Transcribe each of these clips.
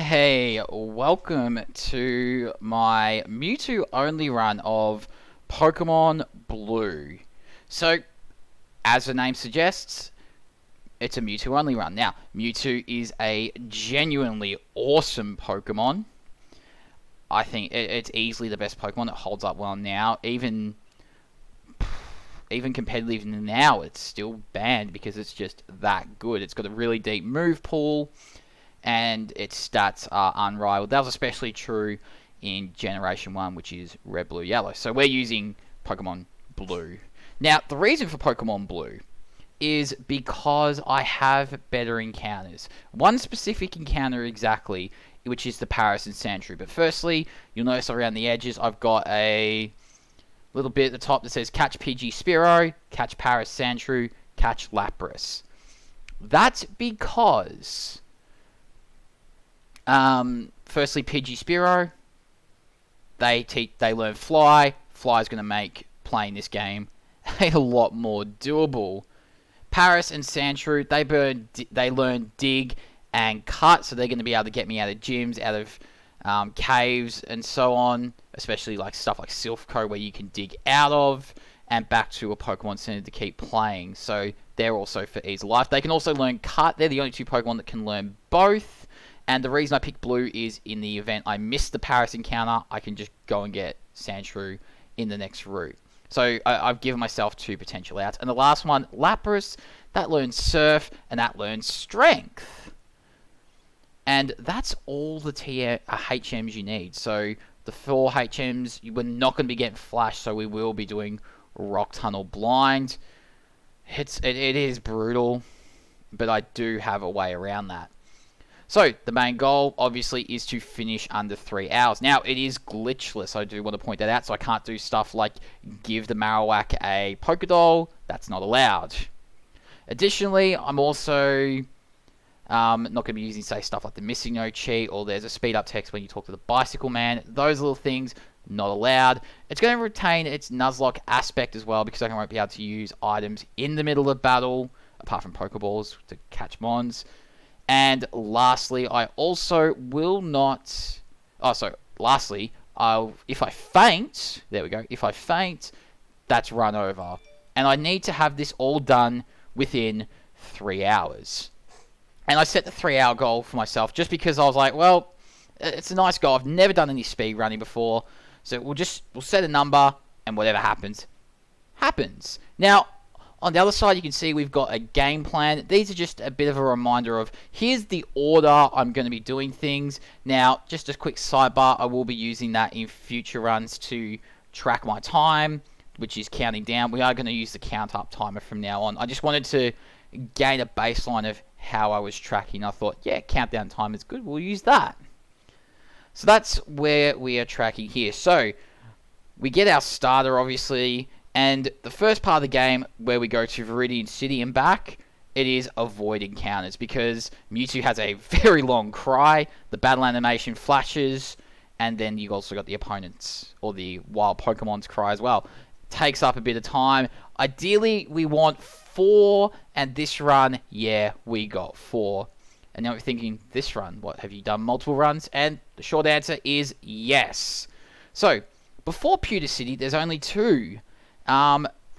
Hey, welcome to my Mewtwo only run of Pokemon Blue. So, as the name suggests, it's a Mewtwo only run. Now, Mewtwo is a genuinely awesome Pokemon. I think it's easily the best Pokemon. It holds up well now. Even competitive now, it's still banned because it's just that good. It's got a really deep move pool, and its stats are unrivaled. That was especially true in Generation 1, which is Red, Blue, Yellow. So we're using Pokemon Blue. Now, the reason for Pokemon Blue is because I have better encounters. One specific encounter exactly, which is the Paras and Sandshrew. But firstly, you'll notice around the edges, I've got a little bit at the top that says catch Pidgey Spearow, catch Paras Sandshrew, catch Lapras. That's because firstly, Pidgey Spearow, they learn Fly. Fly is going to make playing this game a lot more doable. Paras and Sandshrew, they learn Dig and Cut, so they're going to be able to get me out of gyms, out of caves, and so on. Especially like stuff like Silphco, where you can dig out of and back to a Pokemon Center to keep playing. So they're also for ease of life. They can also learn Cut. They're the only two Pokemon that can learn both. And the reason I picked Blue is in the event I missed the Paras encounter, I can just go and get Sandshrew in the next route. So I've given myself two potential outs. And the last one, Lapras, that learns Surf and that learns Strength. And that's all the HMs you need. So the 4 HMs, we're not going to be getting Flash, so we will be doing Rock Tunnel Blind. It is brutal, but I do have a way around that. So, the main goal, obviously, is to finish under 3 hours. Now, it is glitchless, I do want to point that out, so I can't do stuff like give the Marowak a Pokédoll. That's not allowed. Additionally, I'm also not going to be using, say, stuff like the Missing No cheat, or there's a speed up text when you talk to the Bicycle Man. Those little things, not allowed. It's going to retain its Nuzlocke aspect as well, because I won't be able to use items in the middle of battle, apart from Pokeballs, to catch Mons. And lastly, I also will not... lastly, if I faint... There we go. If I faint, that's run over. And I need to have this all done within 3 hours. And I set the 3-hour goal for myself just because I was like, well, it's a nice goal. I've never done any speed running before. So we'll set a number, and whatever happens, happens. Now, on the other side, you can see we've got a game plan. These are just a bit of a reminder of, here's the order I'm going to be doing things. Now, just a quick sidebar, I will be using that in future runs to track my time, which is counting down. We are going to use the count up timer from now on. I just wanted to gain a baseline of how I was tracking. I thought, yeah, countdown time is good. We'll use that. So that's where we are tracking here. So, we get our starter, obviously. And the first part of the game, where we go to Viridian City and back, it is avoid encounters, because Mewtwo has a very long cry, the battle animation flashes, and then you also got the opponents, or the wild Pokemon's cry as well. It takes up a bit of time. Ideally, we want 4, and this run, yeah, we got 4. And now we're thinking, this run, what, have you done multiple runs? And the short answer is yes. So, before Pewter City, there's only 2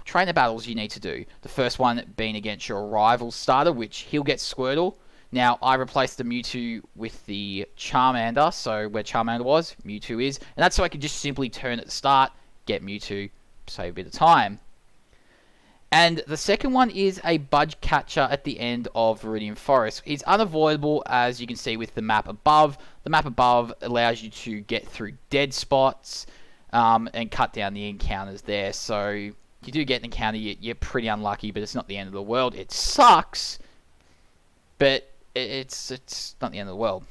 trainer battles you need to do. The first one being against your rival starter, which he'll get Squirtle. Now, I replaced the Mewtwo with the Charmander, so where Charmander was, Mewtwo is. And that's so I can just simply turn at the start, get Mewtwo, save a bit of time. And the second one is a Budge Catcher at the end of Viridian Forest. It's unavoidable, as you can see with the map above. The map above allows you to get through dead spots, and cut down the encounters there. So if you do get an encounter, you're pretty unlucky, but it's not the end of the world. It sucks, but it's not the end of the world.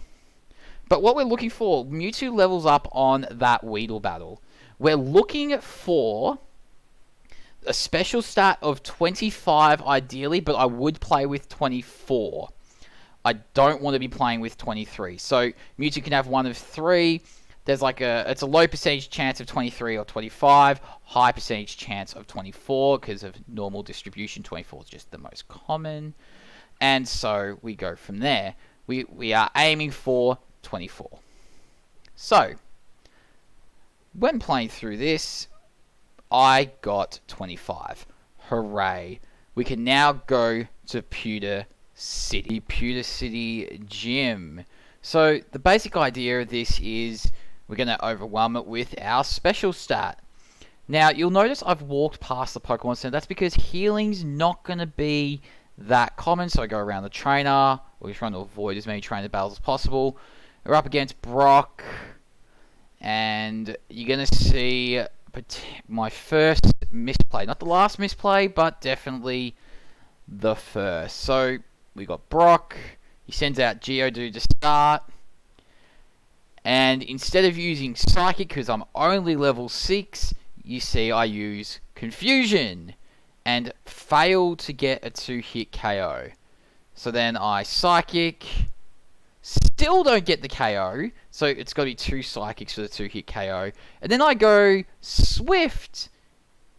But what we're looking for, Mewtwo levels up on that Weedle battle. We're looking for a special stat of 25 ideally, but I would play with 24. I don't want to be playing with 23. So Mewtwo can have one of 3. There's it's a low percentage chance of 23 or 25, high percentage chance of 24 because of normal distribution. 24 is just the most common. And so we go from there. We are aiming for 24. So, when playing through this, I got 25. Hooray. We can now go to Pewter City. Pewter City Gym. So, the basic idea of this is we're going to overwhelm it with our special stat. Now, you'll notice I've walked past the Pokemon Center. That's because healing's not going to be that common. So I go around the trainer. We're trying to avoid as many trainer battles as possible. We're up against Brock. And you're going to see my first misplay. Not the last misplay, but definitely the first. So, we got Brock. He sends out Geodude to start. And instead of using Psychic, because I'm only level 6, you see I use Confusion. And fail to get a 2-hit KO. So then I Psychic. Still don't get the KO. So it's got to be 2 Psychics for the 2-hit KO. And then I go Swift.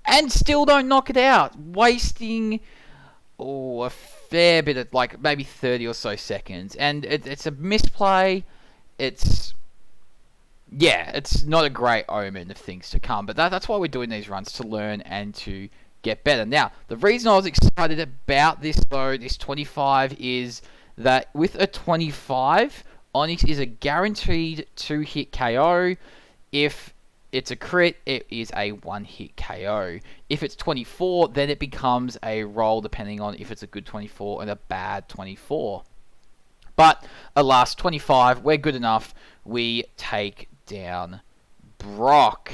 And still don't knock it out. Wasting a fair bit of, like, maybe 30 or so seconds. And it's a misplay. It's not a great omen of things to come. But that's why we're doing these runs, to learn and to get better. Now, the reason I was excited about this, though, this 25, is that with a 25, Onix is a guaranteed 2-hit KO. If it's a crit, it is a 1-hit KO. If it's 24, then it becomes a roll, depending on if it's a good 24 and a bad 24. But alas, 25, we're good enough. We take down Brock.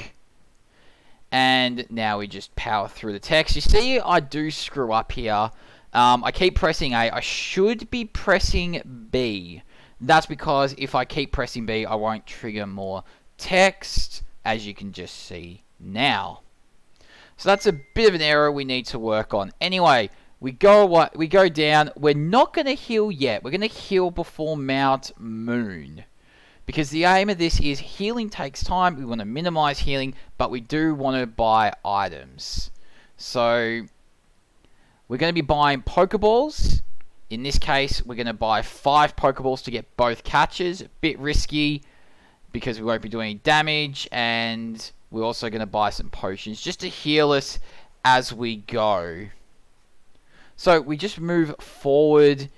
And now we just power through the text. You see, I do screw up here. I keep pressing A. I should be pressing B. That's because if I keep pressing B, I won't trigger more text, as you can just see now. So that's a bit of an error we need to work on. Anyway, we go down. We're not going to heal yet. We're going to heal before Mount Moon. Because the aim of this is healing takes time. We want to minimize healing, but we do want to buy items. So we're going to be buying Pokeballs. In this case, we're going to buy 5 Pokeballs to get both catches. A bit risky because we won't be doing any damage. And we're also going to buy some potions just to heal us as we go. So we just move forward.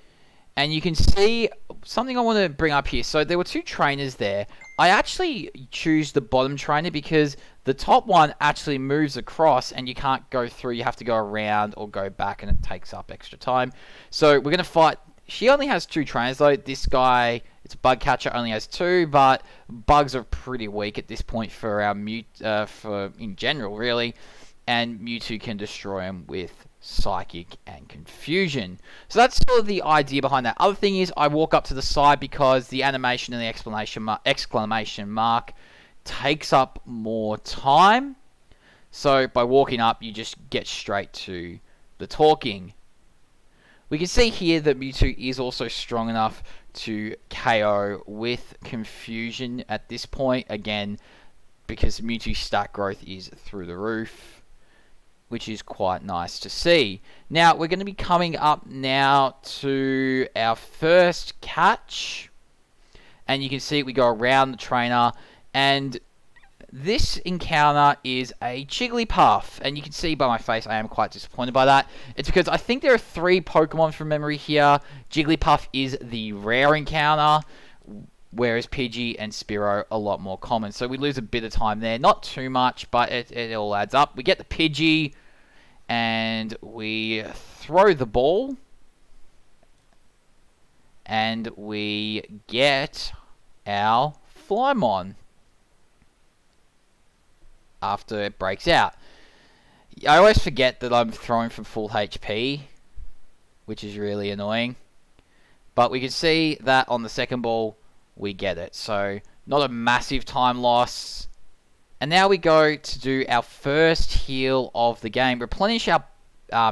And you can see something I want to bring up here. So there were 2 trainers there. I actually choose the bottom trainer because the top one actually moves across and you can't go through. You have to go around or go back and it takes up extra time. So we're going to fight. She only has 2 trainers though. This guy, it's a bug catcher, only has 2. But bugs are pretty weak at this point for our for in general really. And Mewtwo can destroy them with Psychic and Confusion. So that's sort of the idea behind that. Other thing is I walk up to the side because the animation and the exclamation mark takes up more time. So by walking up, you just get straight to the talking. We can see here that Mewtwo is also strong enough to KO with Confusion at this point. Again, because Mewtwo's stat growth is through the roof, which is quite nice to see. Now, we're going to be coming up now to our first catch. And you can see we go around the trainer. And this encounter is a Jigglypuff. And you can see by my face I am quite disappointed by that. It's because I think there are 3 Pokemon from memory here. Jigglypuff is the rare encounter, whereas Pidgey and Spearow are a lot more common. So we lose a bit of time there. Not too much, but it all adds up. We get the Pidgey, and we throw the ball, and we get our Flymon after it breaks out. I always forget that I'm throwing from full HP, which is really annoying. But we can see that on the second ball, we get it. So, not a massive time loss. And now we go to do our first heal of the game. Replenish our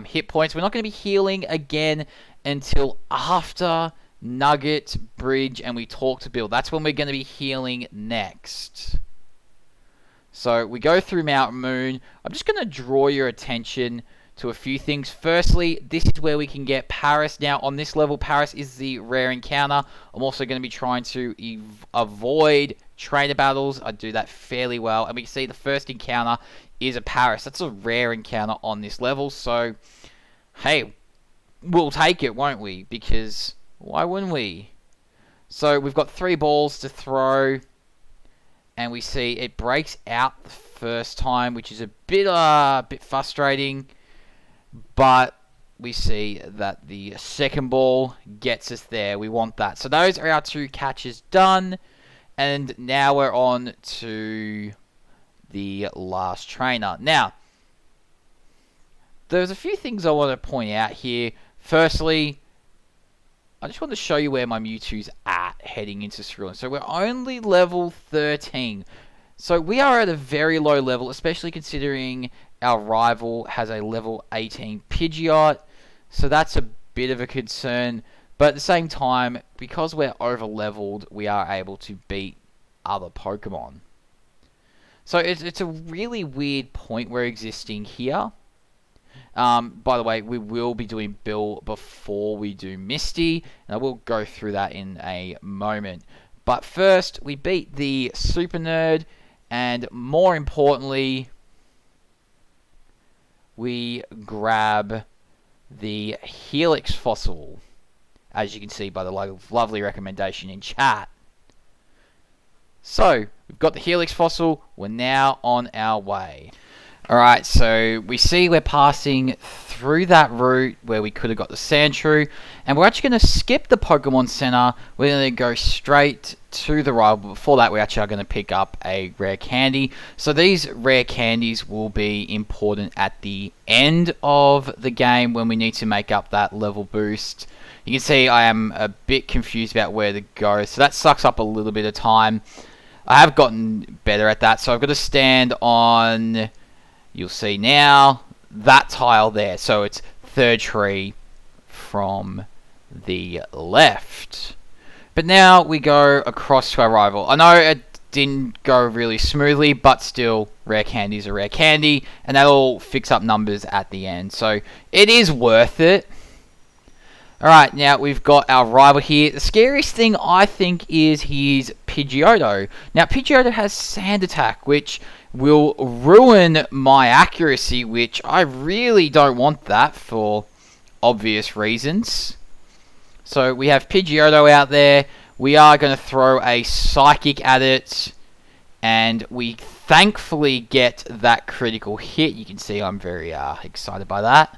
hit points. We're not going to be healing again until after Nugget Bridge and we talk to Bill. That's when we're going to be healing next. So we go through Mount Moon. I'm just going to draw your attention to a few things. Firstly, this is where we can get Paris. Now, on this level, Paris is the rare encounter. I'm also going to be trying to avoid trainer battles. I do that fairly well. And we can see the first encounter is a Paris. That's a rare encounter on this level. So, hey, we'll take it, won't we? Because why wouldn't we? So, we've got 3 balls to throw. And we see it breaks out the first time, which is a bit frustrating. But we see that the second ball gets us there. We want that. So those are our 2 catches done. And now we're on to the last trainer. Now, there's a few things I want to point out here. Firstly, I just want to show you where my Mewtwo's at heading into Cerulean. So we're only level 13. So we are at a very low level, especially considering our rival has a level 18 Pidgeot. So that's a bit of a concern. But at the same time, because we're over leveled, we are able to beat other Pokemon. So it's a really weird point we're existing here. By the way, we will be doing Bill before we do Misty, and I will go through that in a moment. But first, we beat the Super Nerd, and more importantly, we grab the Helix Fossil, as you can see by the lovely recommendation in chat. So, we've got the Helix Fossil, we're now on our way. Alright, so we see we're passing through that route where we could have got the Sandshrew, and we're actually going to skip the Pokemon Center. We're going to go straight to the rival, but before that we actually are going to pick up a rare candy. So these rare candies will be important at the end of the game when we need to make up that level boost. You can see I am a bit confused about where to go, so that sucks up a little bit of time. I have gotten better at that, so I've got to stand on... You'll see now that tile there. So it's third tree from the left. But now we go across to our rival. I know it didn't go really smoothly, but still, rare candy is a rare candy. And that'll fix up numbers at the end. So it is worth it. Alright, now we've got our rival here. The scariest thing, I think, is his Pidgeotto. Now, Pidgeotto has Sand Attack, which will ruin my accuracy, which I really don't want that for obvious reasons. So, we have Pidgeotto out there. We are going to throw a Psychic at it. And we thankfully get that critical hit. You can see I'm very excited by that.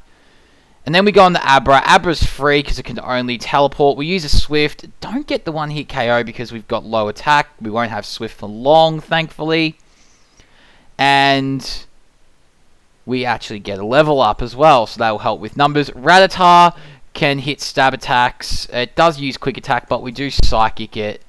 And then we go on the Abra. Abra's free because it can only teleport. We use a Swift. Don't get the one-hit KO because we've got low attack. We won't have Swift for long, thankfully. And we actually get a level up as well, so that will help with numbers. Rattata can hit stab attacks. It does use quick attack, but we do Psychic it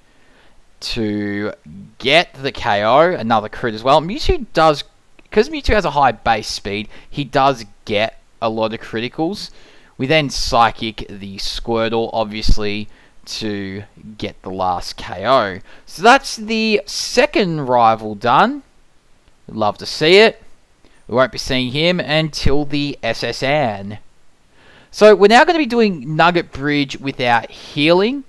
to get the KO. Another crit as well. Mewtwo does... Because Mewtwo has a high base speed, he does get a lot of criticals. We then Psychic the Squirtle, obviously, to get the last KO. So that's the second rival done. Love to see it. We won't be seeing him until the SSN. So we're now going to be doing Nugget Bridge without healing.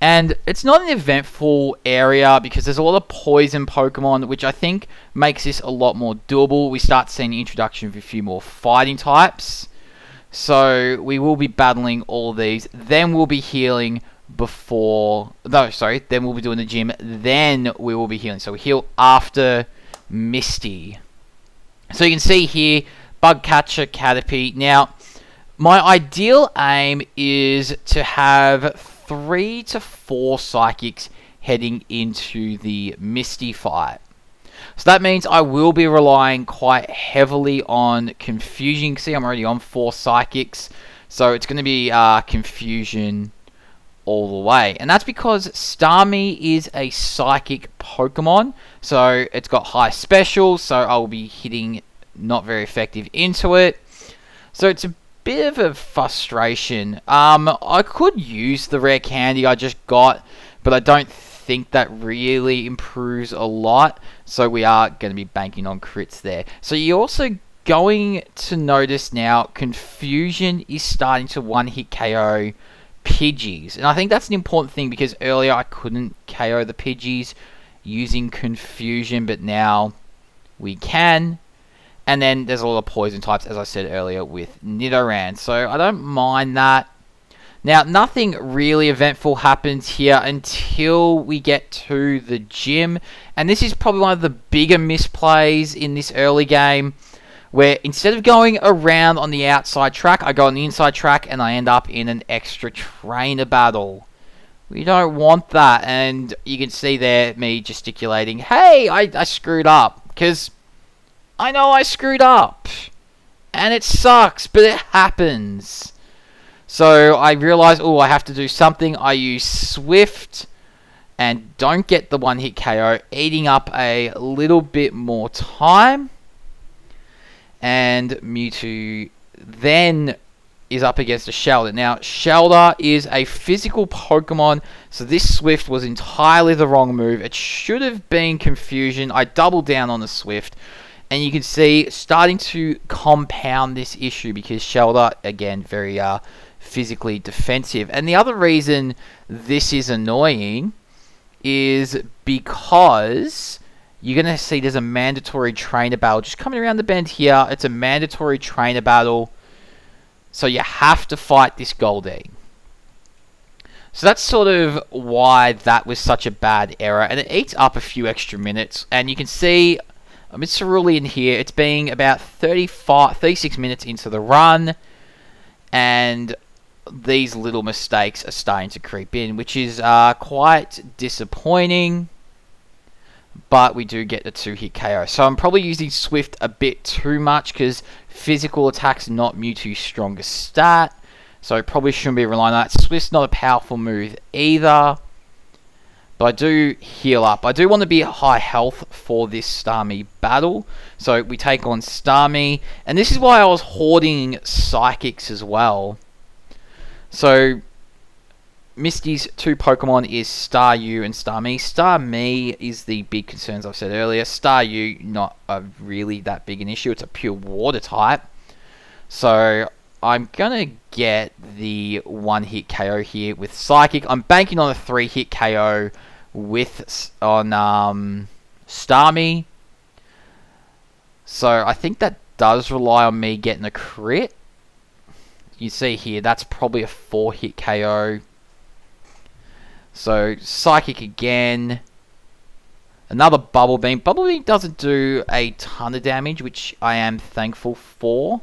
And it's not an eventful area because there's a lot of poison Pokemon, which I think makes this a lot more doable. We start seeing the introduction of a few more fighting types. So we will be battling all of these. Then we'll be healing before... No, sorry. Then we'll be doing the gym. Then we will be healing. So we heal after Misty. So you can see here, Bug Catcher, Caterpie. Now, my ideal aim is to have 3 to 4 Psychics heading into the Misty fight. So that means I will be relying quite heavily on Confusion. You can see I'm already on 4 Psychics. So it's going to be Confusion all the way. And that's because Starmie is a Psychic Pokemon. So it's got high special. So I will be hitting not very effective into it. So it's a bit of a frustration. I could use the rare candy I just got, but I don't think that really improves a lot. So we are going to be banking on crits there. So you also going to notice now Confusion is starting to one-hit KO Pidgeys. And I think that's an important thing because earlier I couldn't KO the Pidgeys using Confusion, but now we can. And then there's a lot of poison types, as I said earlier, with Nidoran. So I don't mind that. Now, nothing really eventful happens here until we get to the gym. And this is probably one of the bigger misplays in this early game, where instead of going around on the outside track, I go on the inside track and I end up in an extra trainer battle. We don't want that. And you can see there me gesticulating, hey, I screwed up. Because I know I screwed up. And it sucks, but it happens. So I realize, oh, I have to do something. I use Swift and don't get the one-hit KO, eating up a little bit more time. And Mewtwo then is up against a Shelter. Now, Shelter is a physical Pokemon, so this Swift was entirely the wrong move. It should have been Confusion. I doubled down on the Swift. And you can see starting to compound this issue because Shelter, again, very physically defensive. And the other reason this is annoying is because you're going to see there's a mandatory trainer battle just coming around the bend here. It's a mandatory trainer battle. So you have to fight this Goldie. So that's sort of why that was such a bad error. And it eats up a few extra minutes. And you can see I'm in Cerulean here. It's being about 36 minutes into the run. And these little mistakes are starting to creep in, which is quite disappointing. But we do get the 2-hit KO. So I'm probably using Swift a bit too much because physical attack's not Mewtwo's strongest stat. So I probably shouldn't be relying on that. Swift's not a powerful move either. But I do heal up. I do want to be at high health for this Starmie battle. So we take on Starmie. And this is why I was hoarding Psychics as well. So Misty's two Pokemon is Staryu and Starmie. Starmie is the big concerns I've said earlier. Staryu, not really that big an issue. It's a pure water type. So I'm going to get the one-hit KO here with Psychic. I'm banking on a 3-hit KO on Starmie. So I think that does rely on me getting a crit. You see here, that's probably a 4-hit KO. So Psychic again. Another Bubble Beam. Bubble Beam doesn't do a ton of damage, which I am thankful for.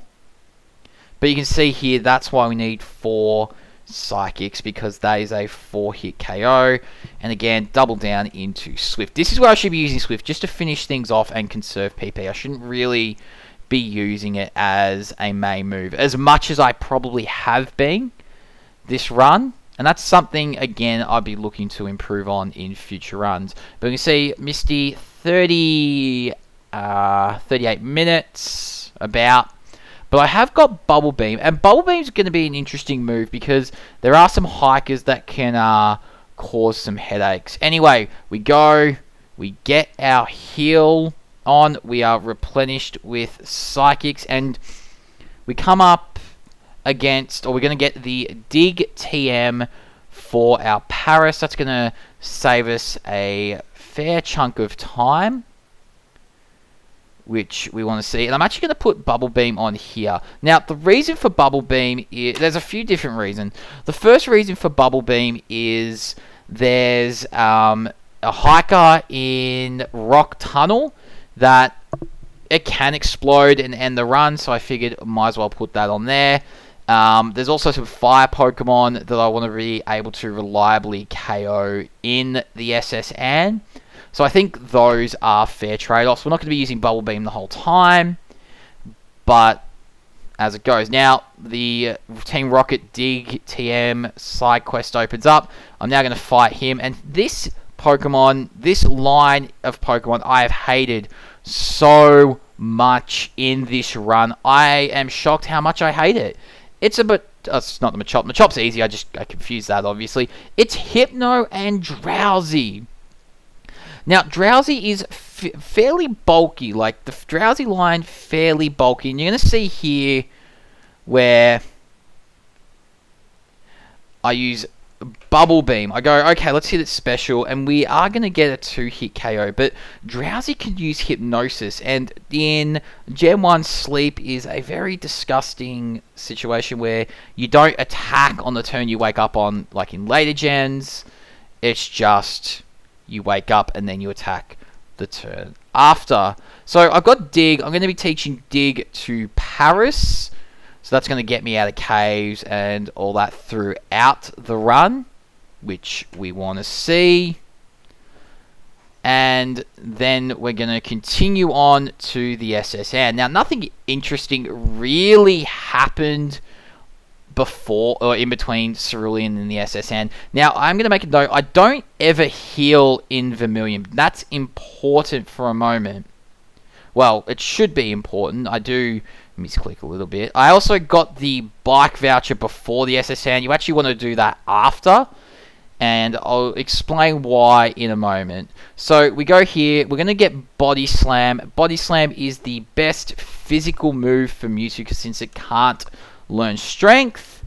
But you can see here, that's why we need 4 Psychics, because that is a 4-hit KO. And again, double down into Swift. This is where I should be using Swift, just to finish things off and conserve PP. I shouldn't really be using it as a main move, as much as I probably have been this run. And that's something, again, I'll be looking to improve on in future runs. But you can see Misty, 38 minutes, about. But I have got Bubble Beam, and Bubble Beam is going to be an interesting move because there are some hikers that can cause some headaches. Anyway, we go, we get our heal on, we are replenished with Psychics, and we come up against, or we're going to get the Dig TM for our Paris. That's going to save us a fair chunk of time, which we want to see. And I'm actually going to put Bubble Beam on here. Now, the reason for Bubble Beam is, there's a few different reasons. The first reason for Bubble Beam is there's a hiker in Rock Tunnel that it can explode and end the run, so I figured I might as well put that on there. There's also some fire Pokemon that I want to be able to reliably KO in the SSN. So I think those are fair trade-offs. We're not going to be using Bubble Beam the whole time, but as it goes. Now, the Team Rocket Dig TM side quest opens up. I'm now going to fight him, and this Pokemon, this line of Pokemon, I have hated so much in this run. I am shocked how much I hate it. It's not the Machop. Machop's easy. I confused that, obviously. It's Hypno and Drowsy. Now, Drowsy is fairly bulky. Like, the Drowsy line, fairly bulky. And you're going to see here where I use Bubble Beam. I go, okay, let's hit it special, and we are going to get a 2-hit KO, but Drowsy can use Hypnosis, and in Gen 1, Sleep is a very disgusting situation where you don't attack on the turn you wake up on, like in later gens. It's just, you wake up and then you attack the turn after. So I've got Dig. I'm going to be teaching Dig to Paris. So that's going to get me out of caves and all that throughout the run, which we want to see. And then we're going to continue on to the SSN. Now, nothing interesting really happened before or in between Cerulean and the SSN. Now, I'm going to make a note. I don't ever heal in Vermilion. That's important for a moment. Well, it should be important. I do misclick a little bit. I also got the bike voucher before the SSN. You actually want to do that after, and I'll explain why in a moment. So we go here. We're going to get Body Slam. Body Slam is the best physical move for Mewtwo since it can't learn Strength,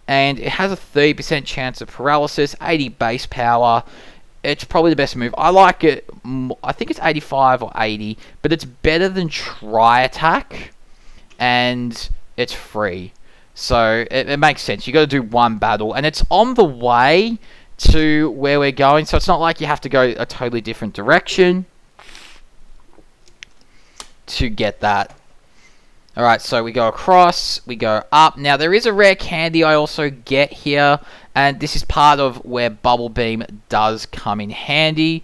and it has a 30% chance of paralysis, 80 base power. It's probably the best move. I like it. I think it's 85 or 80, but it's better than Tri Attack, and it's free. So it makes sense. You got to do one battle, and it's on the way to where we're going, so it's not like you have to go a totally different direction to get that. Alright, so we go across, we go up. Now, there is a rare candy I also get here, and this is part of where Bubble Beam does come in handy.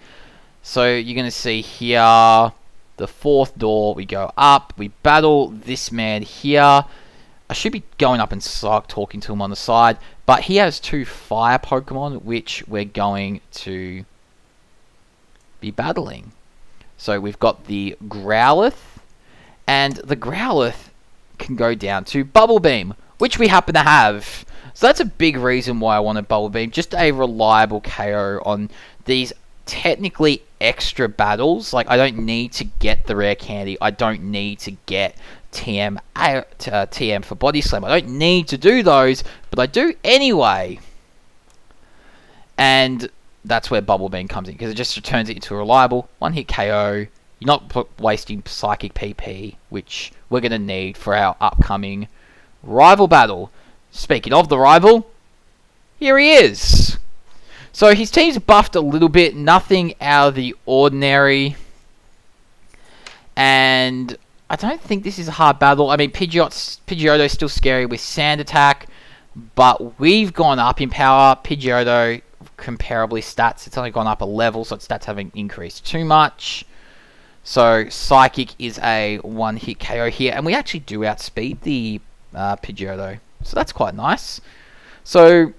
So you're going to see here, the 4th door, we go up, we battle this man here. I should be going up and talking to him on the side, but he has 2 fire Pokemon, which we're going to be battling. So we've got the Growlithe, and the Growlithe can go down to Bubble Beam, which we happen to have. So that's a big reason why I wanted Bubble Beam. Just a reliable KO on these technically extra battles. Like, I don't need to get the rare candy. I don't need to get TM for Body Slam. I don't need to do those, but I do anyway. And that's where Bubble Beam comes in, because it just turns it into a reliable 1-hit KO. You're not wasting Psychic PP, which we're going to need for our upcoming rival battle. Speaking of the rival, here he is. So his team's buffed a little bit, nothing out of the ordinary. And I don't think this is a hard battle. I mean, Pidgeotto is still scary with Sand Attack, but we've gone up in power. Pidgeotto, comparably stats, it's only gone up a level, so its stats haven't increased too much. So Psychic is a 1-hit KO here, and we actually do outspeed the Pidgeotto, so that's quite nice. So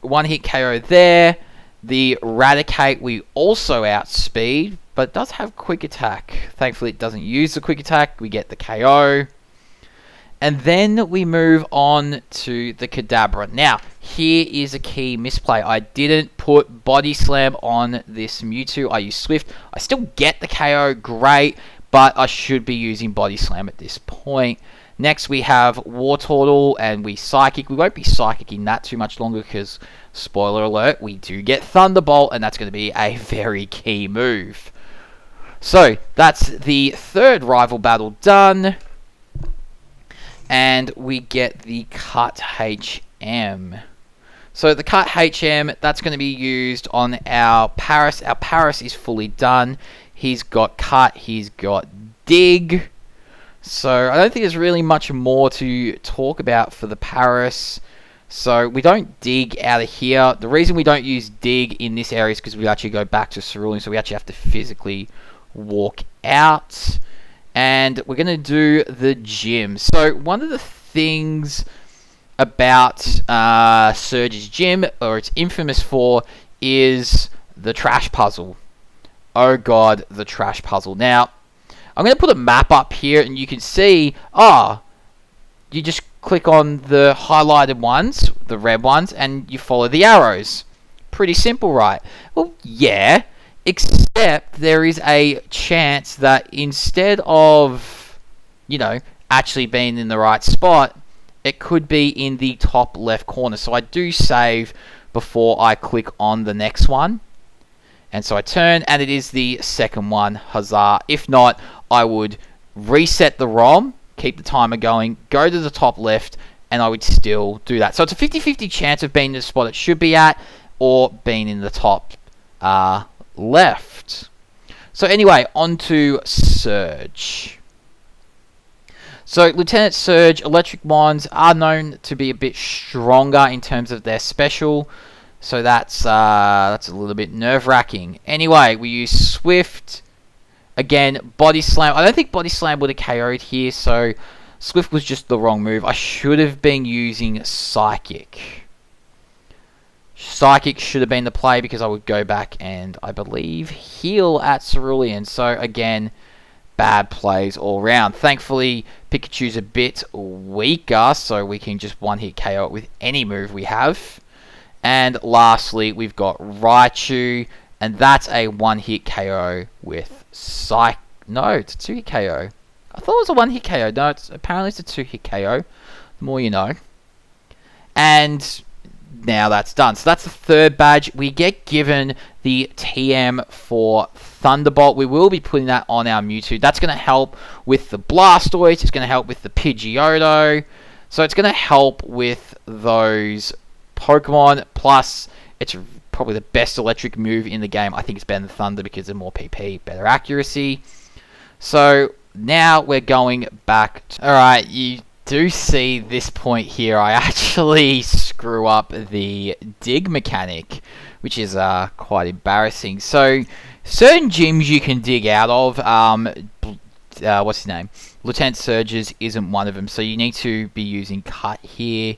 1-hit KO there. The Raticate we also outspeed, but it does have Quick Attack. Thankfully it doesn't use the Quick Attack, we get the KO. And then we move on to the Cadabra. Now, here is a key misplay. I didn't put Body Slam on this Mewtwo. I used Swift. I still get the KO, great, but I should be using Body Slam at this point. Next, we have Wartortle, and we Psychic. We won't be Psychicing that too much longer because, spoiler alert, we do get Thunderbolt, and that's going to be a very key move. So, that's the 3rd rival battle done. And we get the Cut HM. So the Cut HM, that's going to be used on our Paris. Our Paris is fully done. He's got Cut, he's got Dig. So I don't think there's really much more to talk about for the Paris. So we don't Dig out of here. The reason we don't use Dig in this area is because we actually go back to Cerulean, so we actually have to physically walk out. And we're going to do the gym. So one of the things about Surge's gym, or it's infamous for, is the trash puzzle. Oh god, the trash puzzle. Now, I'm going to put a map up here, and you can see, you just click on the highlighted ones, the red ones, and you follow the arrows. Pretty simple, right? Well, yeah. Except there is a chance that instead of, actually being in the right spot, it could be in the top left corner. So I do save before I click on the next one. And so I turn, and it is the second one. Huzzah. If not, I would reset the ROM, keep the timer going, go to the top left, and I would still do that. So it's a 50-50 chance of being in the spot it should be at, or being in the top left. So anyway, on to Surge. So Lieutenant Surge, Electric Mons are known to be a bit stronger in terms of their special. So that's a little bit nerve-wracking. Anyway, we use Swift. Again, Body Slam. I don't think Body Slam would have KO'd here, so Swift was just the wrong move. I should have been using Psychic. Psychic should have been the play because I would go back and, I believe, heal at Cerulean. So, again, bad plays all round. Thankfully, Pikachu's a bit weaker, so we can just one-hit KO it with any move we have. And lastly, we've got Raichu, and that's a one-hit KO with Psych... No, it's a two-hit KO. I thought it was a one-hit KO. No, apparently it's a two-hit KO. The more you know. And now that's done. So that's the third badge. We get given the TM for Thunderbolt. We will be putting that on our Mewtwo. That's going to help with the Blastoise. It's going to help with the Pidgeotto. So it's going to help with those Pokemon. Plus, it's probably the best electric move in the game. I think it's better than Thunder because of more PP, better accuracy. So now we're going back. Alright, you do see this point here. I actually screw up the dig mechanic, which is quite embarrassing. So certain gyms you can dig out of. What's his name? Lieutenant Surge's isn't one of them. So you need to be using Cut here.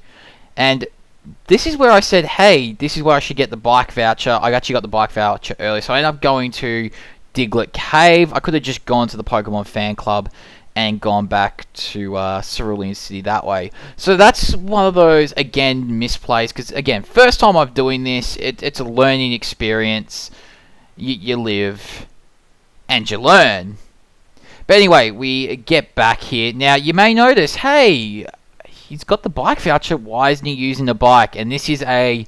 And this is where I said, hey, this is where I should get the bike voucher. I actually got the bike voucher early, so I ended up going to Diglett Cave. I could have just gone to the Pokemon Fan Club and gone back to Cerulean City that way. So that's one of those, again, misplays. Because, again, first time I'm doing this, it's a learning experience. You live and you learn. But anyway, we get back here. Now, you may notice, hey, he's got the bike voucher. Why isn't he using the bike? And this is a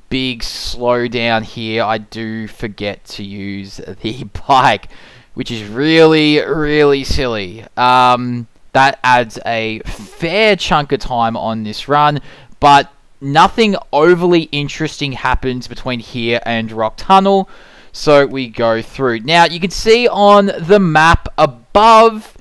big slowdown here. I do forget to use the bike, which is really, really silly. That adds a fair chunk of time on this run, but nothing overly interesting happens between here and Rock Tunnel, so we go through. Now, you can see on the map above,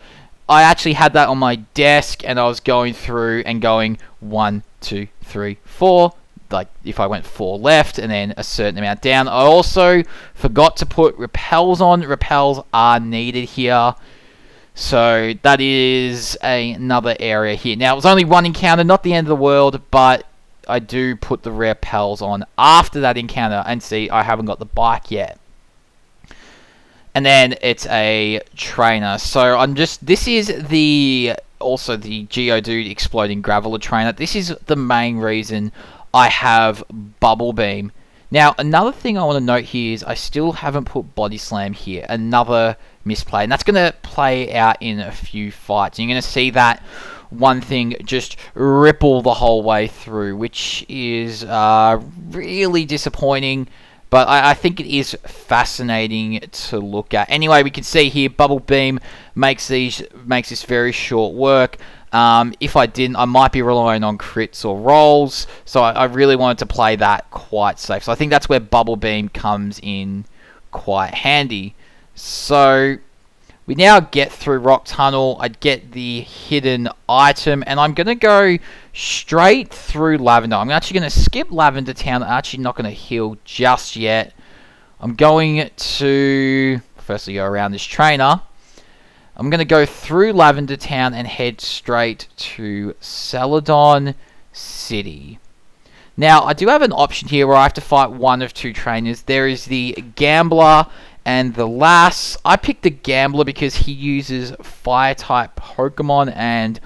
I actually had that on my desk, and I was going through and going 1, 2, 3, 4. Like, if I went 4 left and then a certain amount down. I also forgot to put repels on. Repels are needed here. So, that is another area here. Now, it was only one encounter, not the end of the world, but I do put the repels on after that encounter. And see, I haven't got the bike yet. And then it's a trainer. So this is also the Geodude exploding Graveler trainer. This is the main reason I have Bubble Beam. Now, another thing I want to note here is I still haven't put Body Slam here. Another misplay. And that's going to play out in a few fights. And you're going to see that one thing just ripple the whole way through, which is really disappointing. But I think it is fascinating to look at. Anyway, we can see here, Bubble Beam makes this very short work. If I didn't, I might be relying on crits or rolls. So I really wanted to play that quite safe. So I think that's where Bubble Beam comes in quite handy. So we now get through Rock Tunnel. I get the hidden item, and I'm going to go straight through Lavender. I'm actually going to skip Lavender Town. I'm actually not going to heal just yet. I'm going to firstly go around this trainer. I'm going to go through Lavender Town and head straight to Celadon City. Now, I do have an option here where I have to fight one of two trainers. There is the Gambler and the Lass. I picked the Gambler because he uses Fire-type Pokemon, and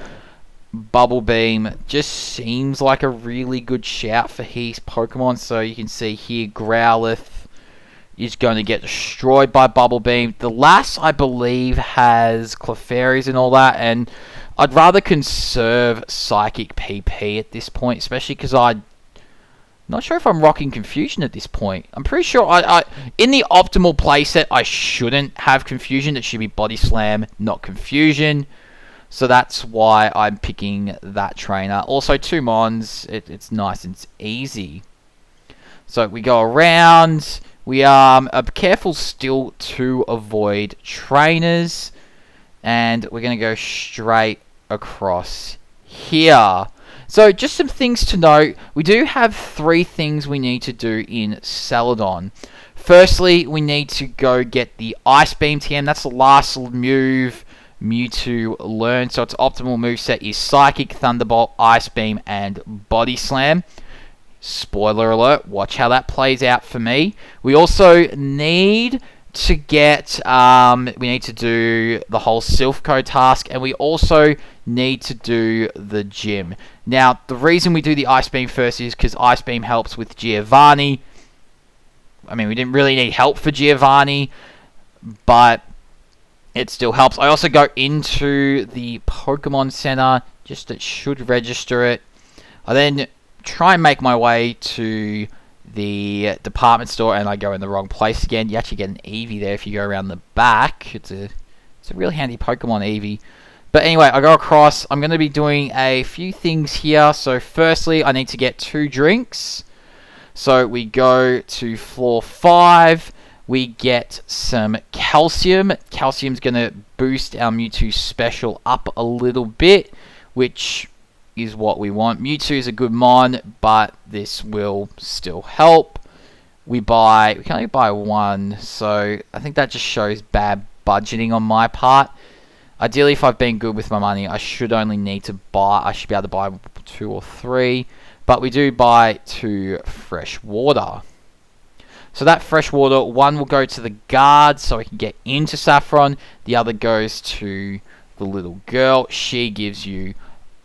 Bubble Beam just seems like a really good shout for his Pokemon. So you can see here, Growlithe, is going to get destroyed by Bubble Beam. The last, I believe, has Clefairies and all that, and I'd rather conserve Psychic PP at this point, especially because I'm not sure if I'm rocking Confusion at this point. I'm pretty sure I in the optimal playset, I shouldn't have Confusion. It should be Body Slam, not Confusion. So that's why I'm picking that trainer. Also, 2 Mons, it's nice and it's easy. So we go around. We are careful still to avoid trainers. And we're going to go straight across here. So just some things to note. We do have 3 things we need to do in Celadon. Firstly, we need to go get the Ice Beam TM. That's the last move Mewtwo learned. So its optimal moveset is Psychic, Thunderbolt, Ice Beam, and Body Slam. Spoiler alert, watch how that plays out for me. We also need to get, we need to do the whole Silph task, and we also need to do the gym. Now, the reason we do the Ice Beam first is because Ice Beam helps with Giovanni. I mean, we didn't really need help for Giovanni, but it still helps. I also go into the Pokemon Center, just it should register it. I then try and make my way to the department store, and I go in the wrong place again. You actually get an Eevee there if you go around the back. It's a really handy Pokemon Eevee. But anyway, I go across. I'm going to be doing a few things here. So firstly, I need to get 2 drinks. So we go to floor 5. We get some calcium. Calcium's going to boost our Mewtwo special up a little bit, which is what we want. Mewtwo is a good mon, but this will still help. We can only buy 1, so I think that just shows bad budgeting on my part. Ideally, if I've been good with my money, I should be able to buy 2 or 3, but we do buy 2 fresh water. So that fresh water, 1 will go to the guard so we can get into Saffron. The other goes to the little girl. She gives you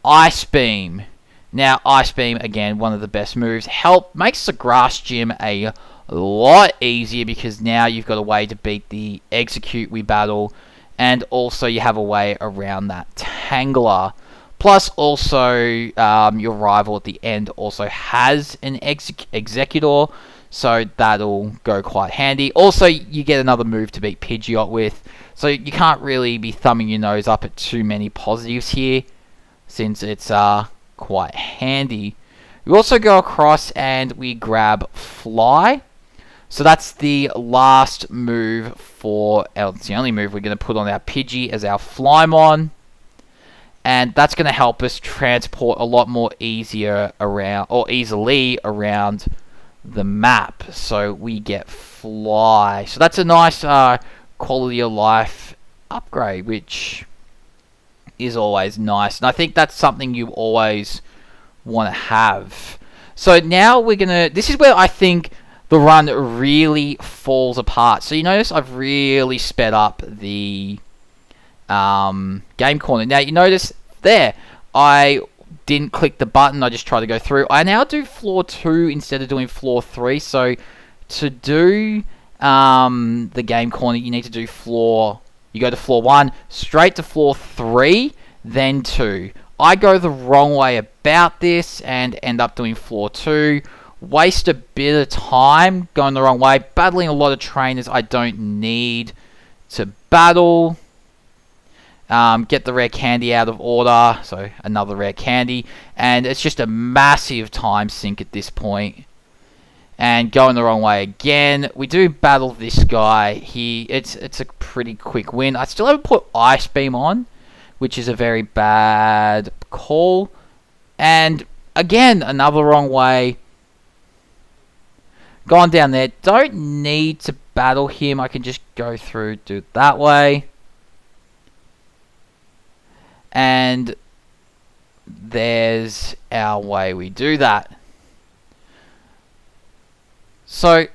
Ice Beam. Now, Ice Beam, again, one of the best moves. Makes the grass gym a lot easier because now you've got a way to beat the Execute we battle, and also you have a way around that Tangler. Plus, also, your rival at the end also has an Executor, so that'll go quite handy. Also, you get another move to beat Pidgeot with, so you can't really be thumbing your nose up at too many positives here, since it's quite handy. We also go across and we grab Fly. So that's the last move it's the only move we're going to put on our Pidgey as our Flymon. And that's going to help us transport a lot more easily around the map. So we get Fly. So that's a nice quality of life upgrade, which is always nice, and I think that's something you always want to have. So now this is where I think the run really falls apart. So you notice I've really sped up the game corner. Now you notice there, I didn't click the button, I just tried to go through. I now do floor 2 instead of doing floor 3. So to do the game corner, you need to do you go to floor 1, straight to floor 3, then 2. I go the wrong way about this and end up doing floor 2. Waste a bit of time going the wrong way, battling a lot of trainers I don't need to battle. Get the rare candy out of order, so another rare candy. And it's just a massive time sink at this point. And going the wrong way again. We do battle this guy. It's a pretty quick win. I still haven't put Ice Beam on, which is a very bad call. And again, another wrong way. Gone down there. Don't need to battle him. I can just go through, do it that way. And there's our way we do that. So,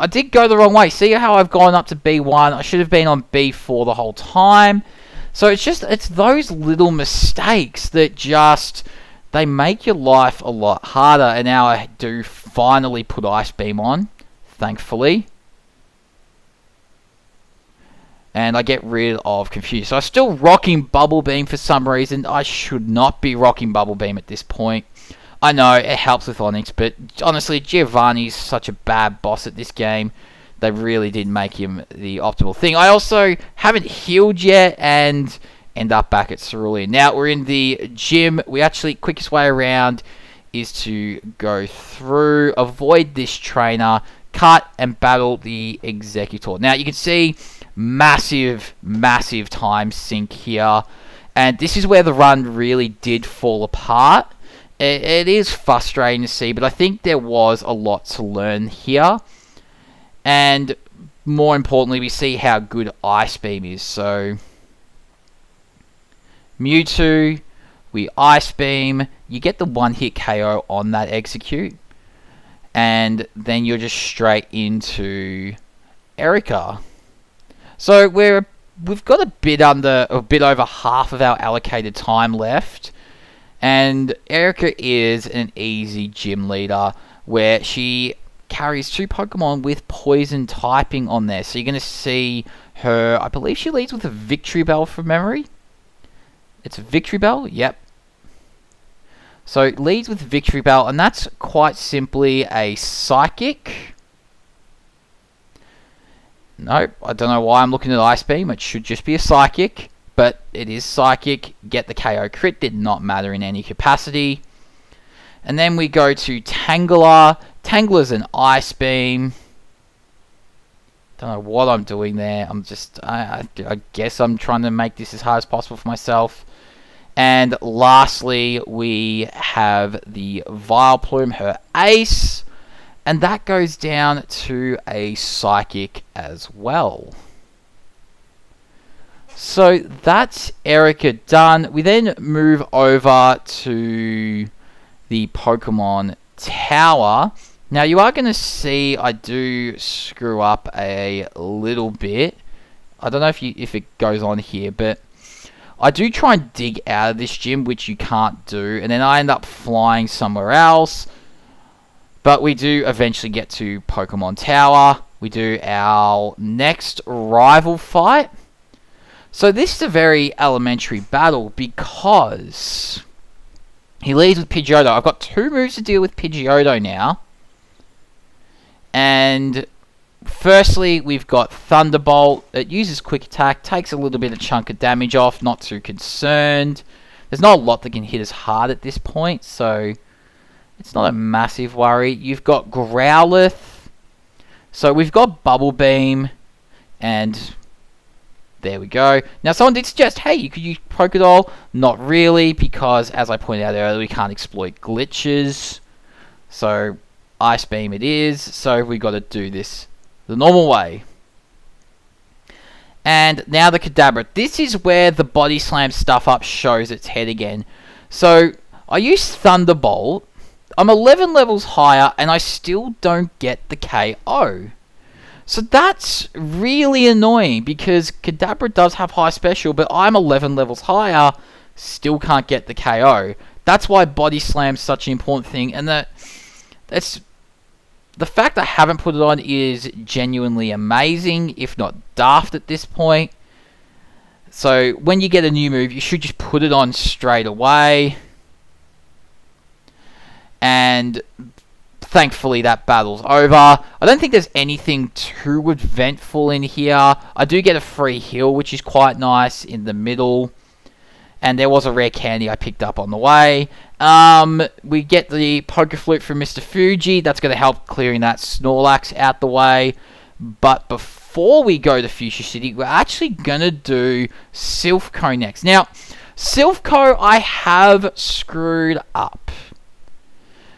I did go the wrong way. See how I've gone up to B1? I should have been on B4 the whole time. So it's those little mistakes that they make your life a lot harder. And now I do finally put Ice Beam on, thankfully. and I get rid of Confuse. So I'm still rocking Bubble Beam for some reason. I should not be rocking Bubble Beam at this point. I know it helps with Onix, but honestly, Giovanni's such a bad boss at this game. They really did make him the optimal thing. I also haven't healed yet and end up back at Cerulean. Now we're in the gym. We actually, quickest way around is to go through, avoid this trainer, cut and battle the Executor. Now you can see massive time sink here, and this is where the run really did fall apart. It is frustrating to see, but I think there was a lot to learn here, and more importantly, we see how good Ice Beam is. So Mewtwo, we Ice Beam, you get the one-hit KO on that Execute, and then you're just straight into Erica. So we've got a bit over half of our allocated time left, and Erica is an easy gym leader where she carries 2 Pokemon with poison typing on there. So you're going to see her, I believe she leads with a Victory Bell from memory. It's a Victory Bell, yep. So leads with Victory Bell, and that's quite simply a Psychic. Nope, I don't know why I'm looking at Ice Beam. It should just be a Psychic, but it is Psychic. Get the KO crit, did not matter in any capacity. And then we go to Tangela. Tangela's an Ice Beam. Don't know what I'm doing there. I guess I'm trying to make this as hard as possible for myself. And lastly, we have the Vileplume, her ace, and that goes down to a Psychic as well. So that's Erica done. We then move over to the Pokemon Tower. Now you are going to see I do screw up a little bit. I don't know if it goes on here, but I do try and dig out of this gym, which you can't do, and then I end up flying somewhere else. But we do eventually get to Pokemon Tower. We do our next rival fight. So this is a very elementary battle because he leads with Pidgeotto. I've got 2 moves to deal with Pidgeotto now. And firstly, we've got Thunderbolt. It uses Quick Attack, takes a little bit of chunk of damage off, not too concerned. There's not a lot that can hit us hard at this point, so it's not a massive worry. You've got Growlithe. So we've got Bubble Beam, and there we go. Now someone did suggest, hey, you could use Pokédoll. Not really, because as I pointed out earlier, we can't exploit glitches. So Ice Beam it is, so we got to do this the normal way. And now the Cadabra. This is where the Body Slam stuff up shows its head again. So I use Thunderbolt. I'm 11 levels higher, and I still don't get the KO. So that's really annoying, because Cadabra does have high special, but I'm 11 levels higher, still can't get the KO. That's why Body Slam's such an important thing, and that's the fact I haven't put it on is genuinely amazing, if not daft at this point. So when you get a new move, you should just put it on straight away. And thankfully that battle's over. I don't think there's anything too eventful in here. I do get a free heal, which is quite nice in the middle. And there was a rare candy I picked up on the way. We get the Poker Flute from Mr. Fuji. That's going to help clearing that Snorlax out the way. But before we go to Fuchsia City, we're actually going to do Silphco next. Now, Silphco I have screwed up.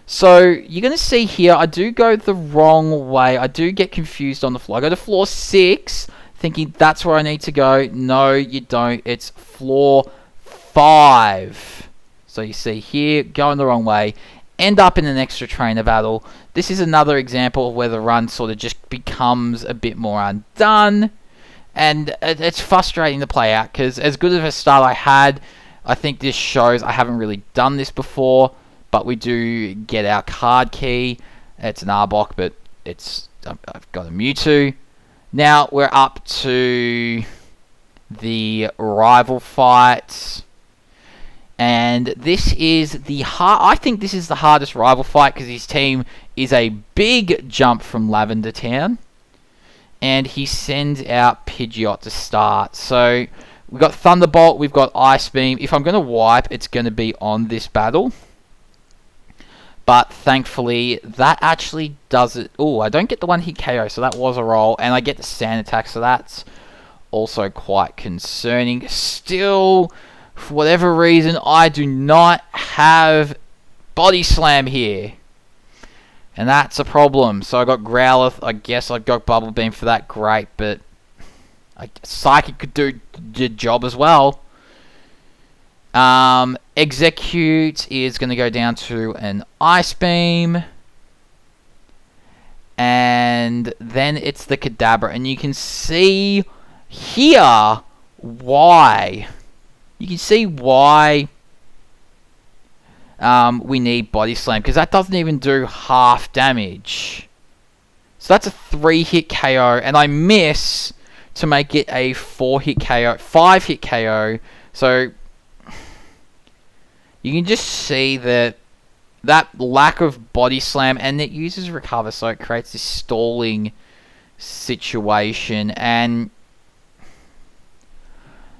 So, you're going to see here, I do go the wrong way. I do get confused on the floor. I go to floor 6, thinking that's where I need to go. No, you don't. It's floor 5. So you see here, going the wrong way. End up in an extra trainer battle. This is another example of where the run sort of just becomes a bit more undone. And it's frustrating to play out, because as good of a start I had, I think this shows I haven't really done this before. But we do get our card key. It's an Arbok, but I've got a Mewtwo. Now we're up to the rival fight. And this is I think this is the hardest rival fight because his team is a big jump from Lavender Town. And he sends out Pidgeot to start. So we've got Thunderbolt, we've got Ice Beam. If I'm going to wipe, it's going to be on this battle. But thankfully, that actually does it. Oh, I don't get the one-hit KO, so that was a roll. And I get the Sand Attack, so that's also quite concerning. Still, for whatever reason, I do not have Body Slam here. And that's a problem. So I got Growlithe. I guess I got Bubble Beam for that. Great, but Psychic could do the job as well. Execute is going to go down to an Ice Beam. And then it's the Cadabra. And you can see here why. You can see why we need Body Slam, because that doesn't even do half damage. So that's a 3-hit KO, and I miss to make it a 4-hit KO, 5-hit KO. So you can just see that lack of Body Slam, and it uses Recover, so it creates this stalling situation, and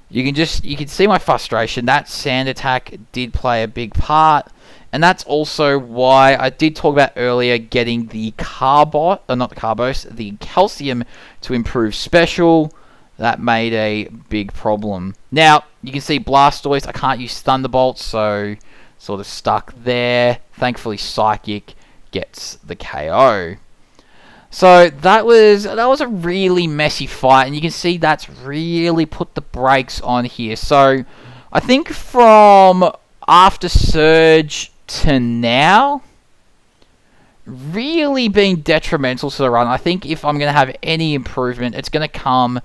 you can see my frustration. That Sand Attack did play a big part, and that's also why I did talk about earlier getting the the Calcium to improve Special. That made a big problem. Now, you can see Blastoise, I can't use Thunderbolt, so sort of stuck there. Thankfully, Psychic gets the KO. So that was a really messy fight, and you can see that's really put the brakes on here. So I think from after Surge to now, really been detrimental to the run. I think if I'm going to have any improvement, it's going to come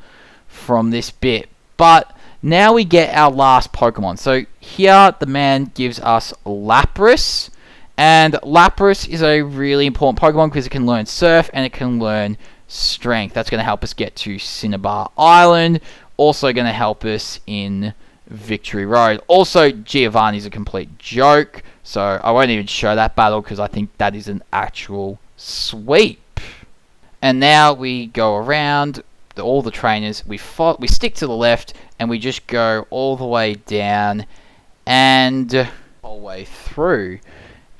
from this bit. But now we get our last Pokemon. So here the man gives us Lapras. And Lapras is a really important Pokemon because it can learn Surf and it can learn Strength. That's going to help us get to Cinnabar Island. Also going to help us in Victory Road. Also, Giovanni's a complete joke. So I won't even show that battle because I think that is an actual sweep. And now we go around all the trainers. We stick to the left and we just go all the way down and all the way through.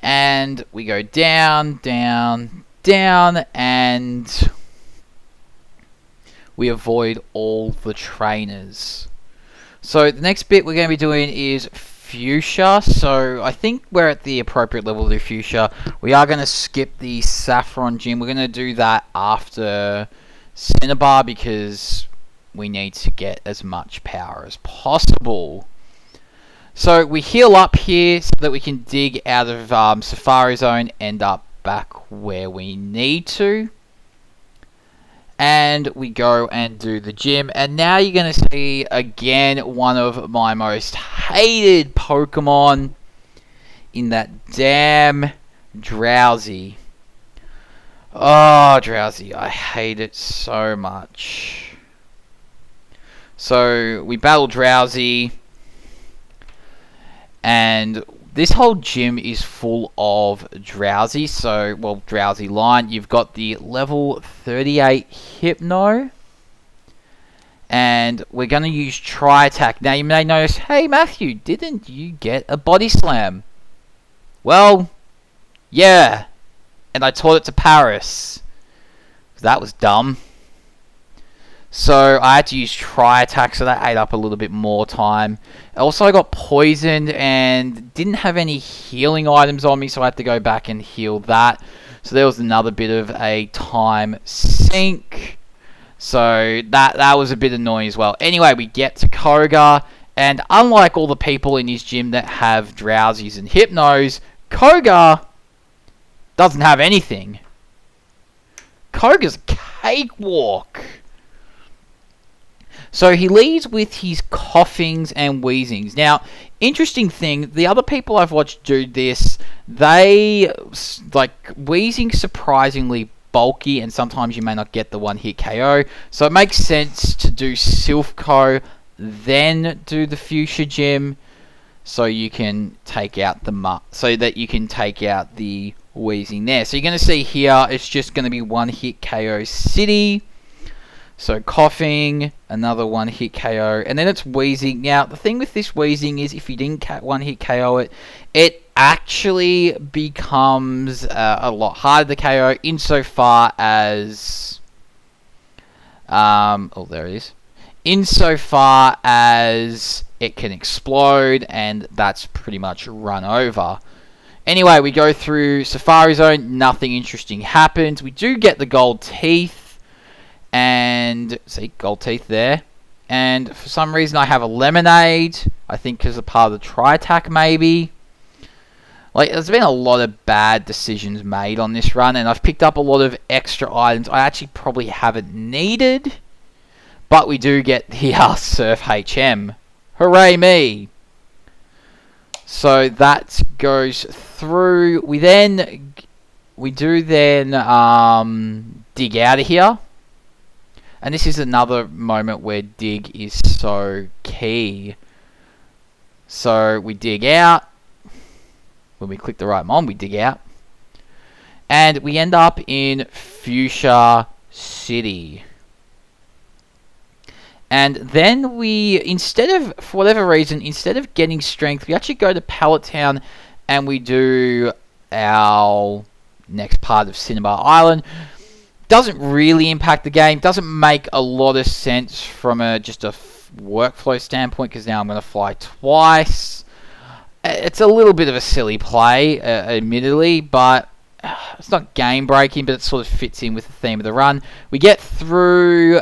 And we go down, down, down, and we avoid all the trainers. So the next bit we're going to be doing is Fuchsia. So I think we're at the appropriate level to do Fuchsia. We are going to skip the Saffron Gym. We're going to do that after Cinnabar because we need to get as much power as possible. So we heal up here so that we can dig out of Safari Zone, end up back where we need to. And we go and do the gym. And now you're going to see, again, one of my most hated Pokemon in that damn Drowsy. Oh, Drowsy. I hate it so much. So we battle Drowsy. And this whole gym is full of Drowsy. So, well, Drowsy line. You've got the level 38 Hypno. And we're going to use Tri-Attack. Now, you may notice, hey, Matthew, didn't you get a Body Slam? Well, yeah. And I taught it to Paris. That was dumb. So I had to use Tri-Attack, so that ate up a little bit more time. Also, I got poisoned and didn't have any healing items on me, so I had to go back and heal that. So there was another bit of a time sink. So that was a bit annoying as well. Anyway, we get to Koga, and unlike all the people in his gym that have Drowsies and Hypnos, Koga doesn't have anything. Koga's cakewalk. So he leads with his coughings and wheezings. Now, interesting thing, the other people I've watched do this, they, like, wheezing surprisingly bulky, and sometimes you may not get the one-hit KO. So it makes sense to do Silphco then do the Fuchsia gym, so you can take out the Wheezing there. So you're going to see here, it's just going to be one hit KO City. So coughing, another one hit KO, and then it's Wheezing. Now the thing with this Wheezing is if you didn't one hit KO it, it actually becomes a lot harder to KO insofar as oh, there it is. Insofar as it can explode, and that's pretty much run over. Anyway, we go through Safari Zone, nothing interesting happens. We do get the gold teeth, and see, gold teeth there. And for some reason I have a lemonade, I think because of part of the tri-attack maybe. Like, there's been a lot of bad decisions made on this run, and I've picked up a lot of extra items I actually probably haven't needed. But we do get the Surf HM. Hooray me! So that goes through. We do then dig out of here. And this is another moment where dig is so key. So we dig out. When we click the right one, we dig out. And we end up in Fuchsia City. And then we, for whatever reason, instead of getting strength, we actually go to Pallet Town and we do our next part of Cinnabar Island. Doesn't really impact the game. Doesn't make a lot of sense from just a workflow standpoint, because now I'm going to fly twice. It's a little bit of a silly play, admittedly, but it's not game breaking, but it sort of fits in with the theme of the run. We get through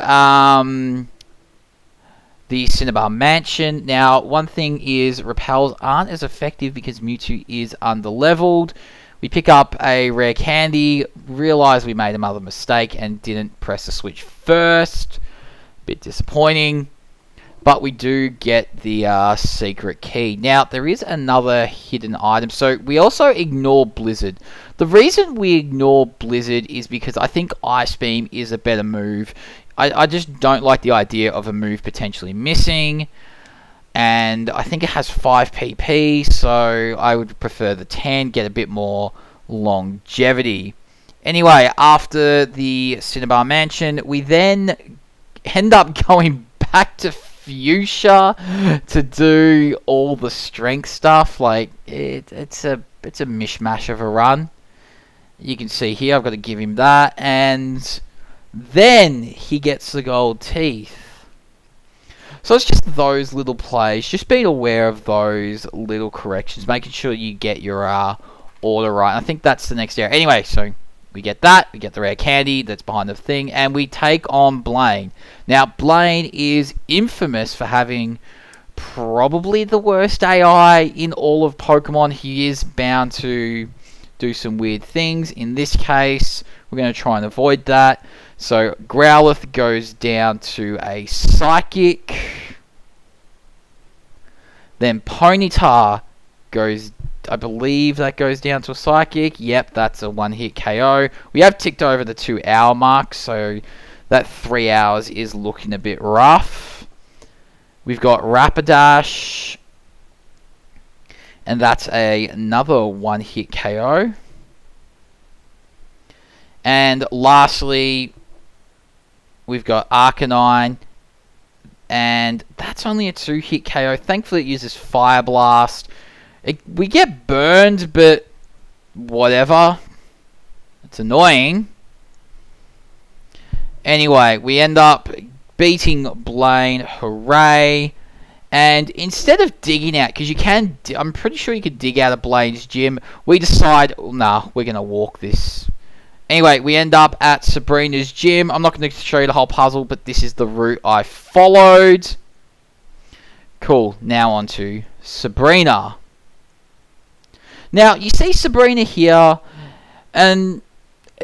the Cinnabar Mansion. Now, one thing is repels aren't as effective because Mewtwo is underleveled. We pick up a rare candy, realize we made another mistake and didn't press the switch first. Bit disappointing. But we do get the secret key. Now, there is another hidden item. So, we also ignore Blizzard. The reason we ignore Blizzard is because I think Ice Beam is a better move. I just don't like the idea of a move potentially missing. And I think it has 5 PP, so I would prefer the 10, get a bit more longevity. Anyway, after the Cinnabar Mansion, we then end up going back to Fuchsia to do all the strength stuff. Like, it's a mishmash of a run. You can see here, I've got to give him that, and then he gets the gold teeth. So it's just those little plays, just being aware of those little corrections, making sure you get your order right. I think that's the next area. Anyway, so we get that, we get the rare candy that's behind the thing, and we take on Blaine. Now, Blaine is infamous for having probably the worst AI in all of Pokemon. He is bound to do some weird things. In this case, we're going to try and avoid that. So Growlithe goes down to a Psychic. Then Ponyta goes, I believe that goes down to a Psychic. Yep, that's a one-hit KO. We have ticked over the 2-hour mark, so that 3 hours is looking a bit rough. We've got Rapidash, and that's another one-hit KO. And lastly, we've got Arcanine, and that's only a 2-hit KO. Thankfully, it uses Fire Blast. We get burned, but whatever. It's annoying. Anyway, we end up beating Blaine. Hooray. And instead of digging out, because you can, I'm pretty sure you could dig out of Blaine's gym, we decide, nah, we're going to walk this. Anyway, we end up at Sabrina's gym. I'm not going to show you the whole puzzle, but this is the route I followed. Cool. Now on to Sabrina. Now, you see Sabrina here, and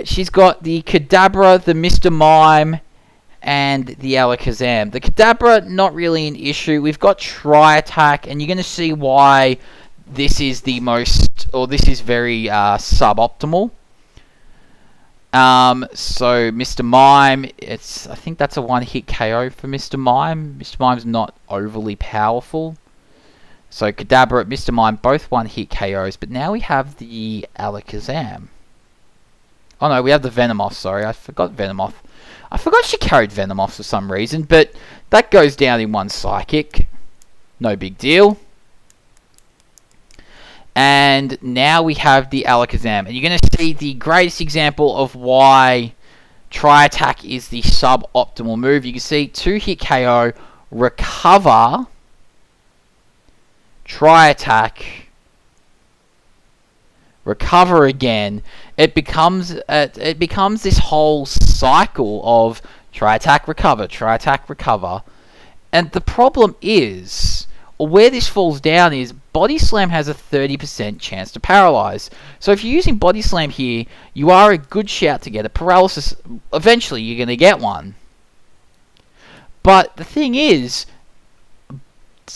she's got the Cadabra, the Mr. Mime, and the Alakazam. The Cadabra, not really an issue. We've got Tri-Attack, and you're going to see why this is the most, or this is very suboptimal. So Mr. Mime, I think that's a one-hit KO for Mr. Mime. Mr. Mime's not overly powerful. So Cadabra, Mr. Mime, both one-hit KOs, but now we have the Alakazam. Oh no, we have the Venomoth, sorry, I forgot Venomoth. I forgot she carried Venomoth for some reason, but that goes down in one Psychic. No big deal. And now we have the Alakazam. And you're going to see the greatest example of why Tri-Attack is the sub-optimal move. You can see 2-hit KO, Recover, Tri-Attack, Recover again. It becomes this whole cycle of Tri-Attack, Recover, Tri-Attack, Recover. And the problem is, or where this falls down is, Body Slam has a 30% chance to paralyze. So if you're using Body Slam here, you are a good shout to get a paralysis. Eventually, you're going to get one. But the thing is,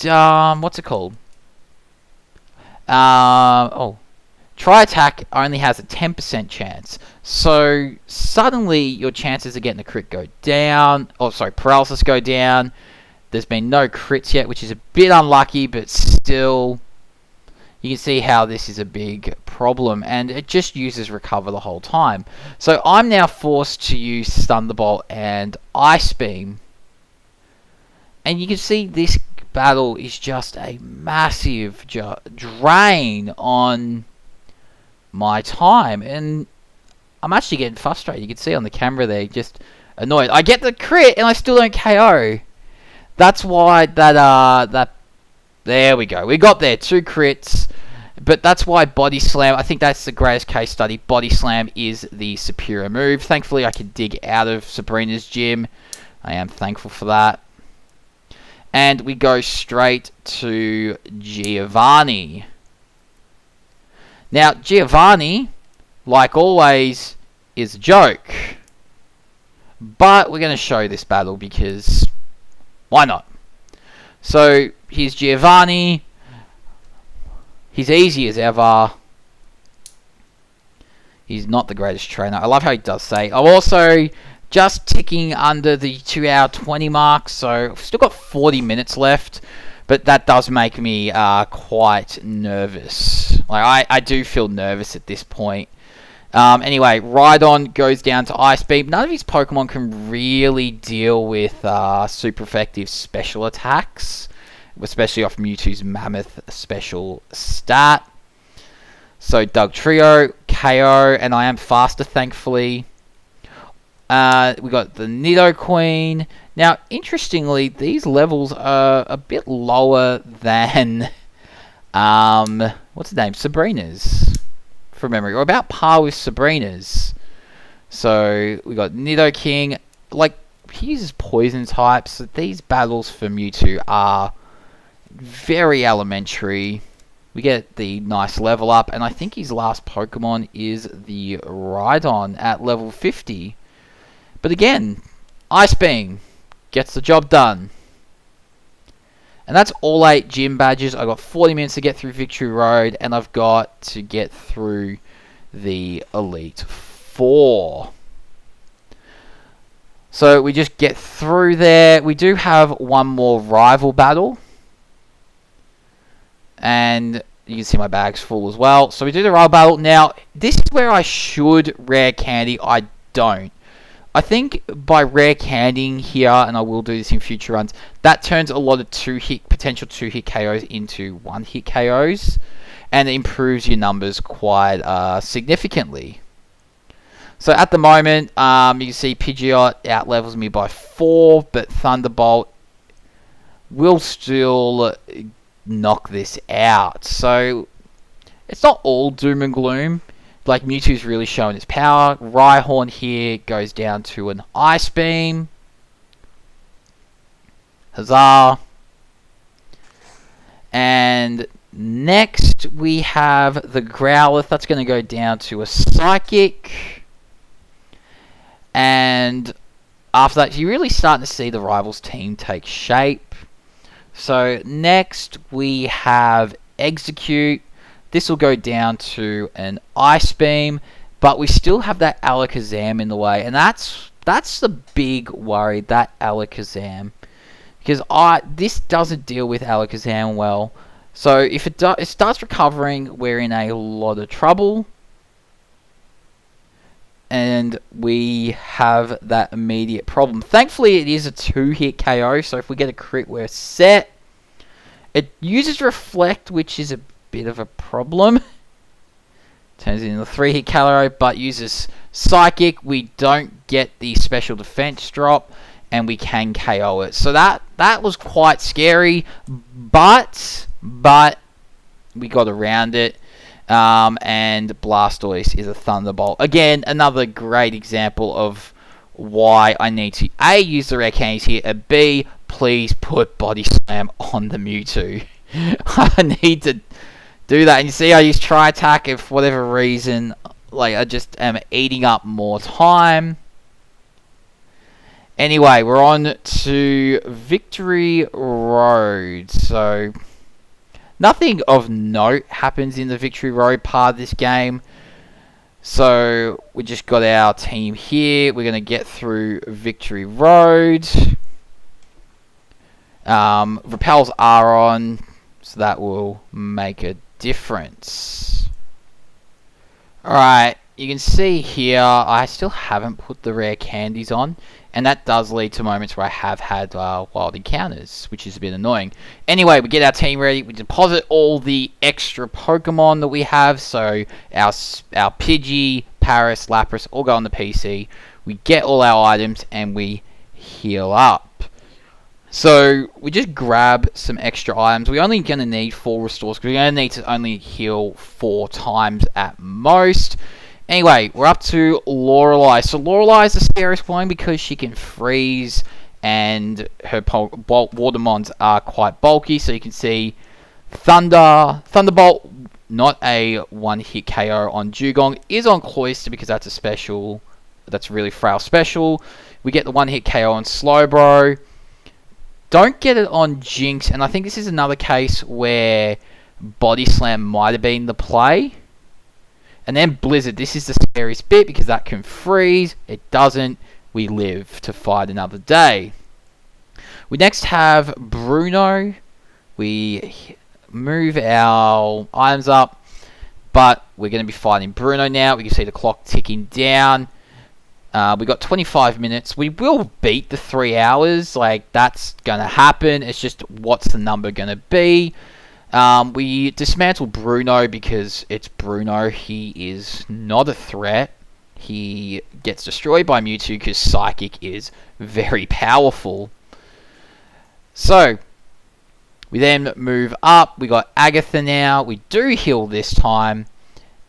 what's it called? Tri-Attack only has a 10% chance. So suddenly, your chances of getting a crit go down. Paralysis go down. There's been no crits yet, which is a bit unlucky, but still, you can see how this is a big problem, and it just uses Recover the whole time. So I'm now forced to use Thunderbolt and Ice Beam, and you can see this battle is just a massive drain on my time, and I'm actually getting frustrated. You can see on the camera there, just annoyed. I get the crit, and I still don't KO. That's why there we go. We got there, 2 crits. But that's why Body Slam, I think that's the greatest case study. Body Slam is the superior move. Thankfully, I could dig out of Sabrina's gym. I am thankful for that. And we go straight to Giovanni. Now, Giovanni, like always, is a joke. But we're going to show this battle because why not? So, here's Giovanni. He's easy as ever. He's not the greatest trainer. I love how he does say, I'm also just ticking under the 2-hour 20 mark, so I've still got 40 minutes left, but that does make me quite nervous. Like, I do feel nervous at this point. Anyway, Rhydon goes down to Ice Beam. None of his Pokemon can really deal with super effective special attacks, especially off Mewtwo's Mammoth special stat. So Doug Trio, KO, and I am faster, thankfully. We got the Nidoqueen. Now, interestingly, these levels are a bit lower than what's the name? Sabrina's, from memory, or about par with Sabrina's. So we got Nidoking. Like, he uses poison types. So these battles for Mewtwo are very elementary. We get the nice level up, and I think his last Pokemon is the Rhydon at level 50. But again, Ice Beam gets the job done. And that's all 8 gym badges. I've got 40 minutes to get through Victory Road, and I've got to get through the Elite Four. So we just get through there. We do have one more rival battle. And you can see my bag's full as well. So we do the rival battle. Now, this is where I should rare candy. I don't. I think by rare candying here, and I will do this in future runs, that turns a lot of potential 2-hit KOs into 1-hit KOs, and it improves your numbers quite significantly. So at the moment, you can see Pidgeotto outlevels me by 4, but Thunderbolt will still knock this out. So it's not all doom and gloom. Like, Mewtwo's really showing its power. Rhyhorn here goes down to an Ice Beam. Huzzah. And next we have the Growlithe. That's going to go down to a Psychic. And after that, you're really starting to see the rivals team take shape. So next we have Execute. This will go down to an Ice Beam. but we still have that Alakazam in the way, and that's the big worry, that Alakazam, because this doesn't deal with Alakazam well. So if it starts recovering, we're in a lot of trouble. And we have that immediate problem. Thankfully, it is a 2-hit KO, so if we get a crit, we're set. It uses Reflect, which is a bit of a problem. Turns it into a 3-hit KO, but uses Psychic. We don't get the special defense drop, and we can KO it. So that was quite scary, but we got around it. And Blastoise is a Thunderbolt. Again, another great example of why I need to A, use the rare candies here, and B, please put Body Slam on the Mewtwo. I need to do that. And you see I use Tri Attack, and for whatever reason, like, I just am eating up more time. Anyway, we're on to Victory Road. So nothing of note happens in the Victory Road part of this game. So we just got our team here. We're going to get through Victory Road. Repels are on, so that will make a difference. Alright, you can see here I still haven't put the rare candies on. And that does lead to moments where I have had wild encounters, which is a bit annoying. Anyway, we get our team ready. We deposit all the extra Pokemon that we have. So our Pidgey, Paris, Lapras all go on the PC. We get all our items and we heal up. So we just grab some extra items. We're only going to need 4 restores because we're going to need to only heal 4 times at most. Anyway, we're up to Lorelie. So Lorelie is a scariest one because she can freeze and her Watermons are quite bulky. So you can see Thunderbolt, not a 1-hit KO on Dugong, is on Cloyster because that's a special. That's a really frail special. We get the 1-hit KO on Slowbro. Don't get it on Jinx, and I think this is another case where Body Slam might have been the play. And then Blizzard, this is the scariest bit because that can freeze. It doesn't. We live to fight another day. We next have Bruno. We move our items up, but we're going to be fighting Bruno now. We can see the clock ticking down. We got 25 minutes. We will beat the 3 hours. Like, that's going to happen. It's just what's the number going to be. We dismantle Bruno because it's Bruno. He is not a threat. He gets destroyed by Mewtwo because Psychic is very powerful. So, we then move up. We got Agatha now. We do heal this time.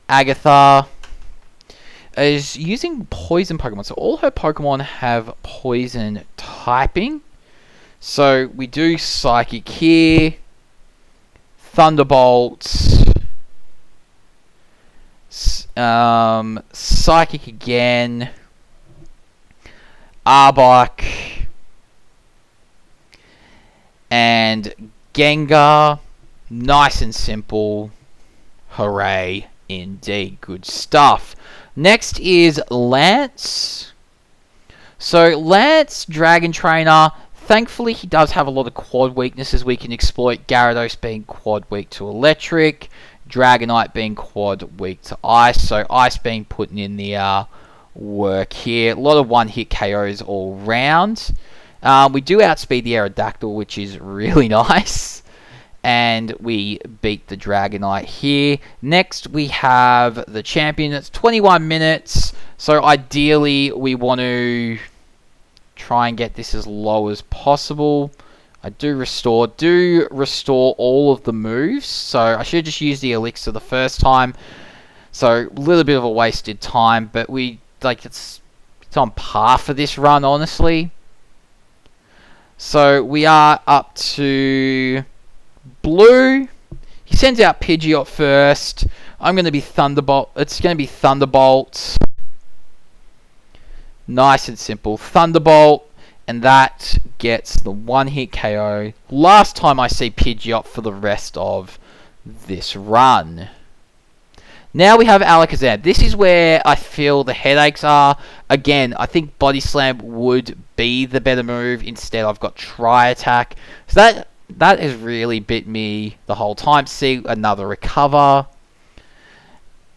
Agatha is using poison Pokemon. So all her Pokemon have poison typing. So we do Psychic here. Thunderbolts, Psychic again, Arbok, and Gengar. Nice and simple. Hooray, indeed. Good stuff. Next is Lance. So Lance, Dragon Trainer. Thankfully, he does have a lot of quad weaknesses we can exploit. Gyarados being quad weak to electric. Dragonite being quad weak to ice. So ice being putting in the work here. A lot of 1-hit KOs all round. We do outspeed the Aerodactyl, which is really nice. And we beat the Dragonite here. Next, we have the champion. It's 21 minutes. So ideally, we want to try and get this as low as possible. I do restore all of the moves. So I should have just used the elixir the first time. So a little bit of a wasted time, but it's on par for this run, honestly. So we are up to Blue. He sends out Pidgeotto first. I'm going to be Thunderbolt. It's going to be Thunderbolt. Nice and simple. Thunderbolt. And that gets the 1-hit KO. Last time I see Pidgeotto for the rest of this run. Now we have Alakazam. This is where I feel the headaches are. Again, I think Body Slam would be the better move. Instead, I've got Tri Attack. So that has really bit me the whole time. See, another Recover.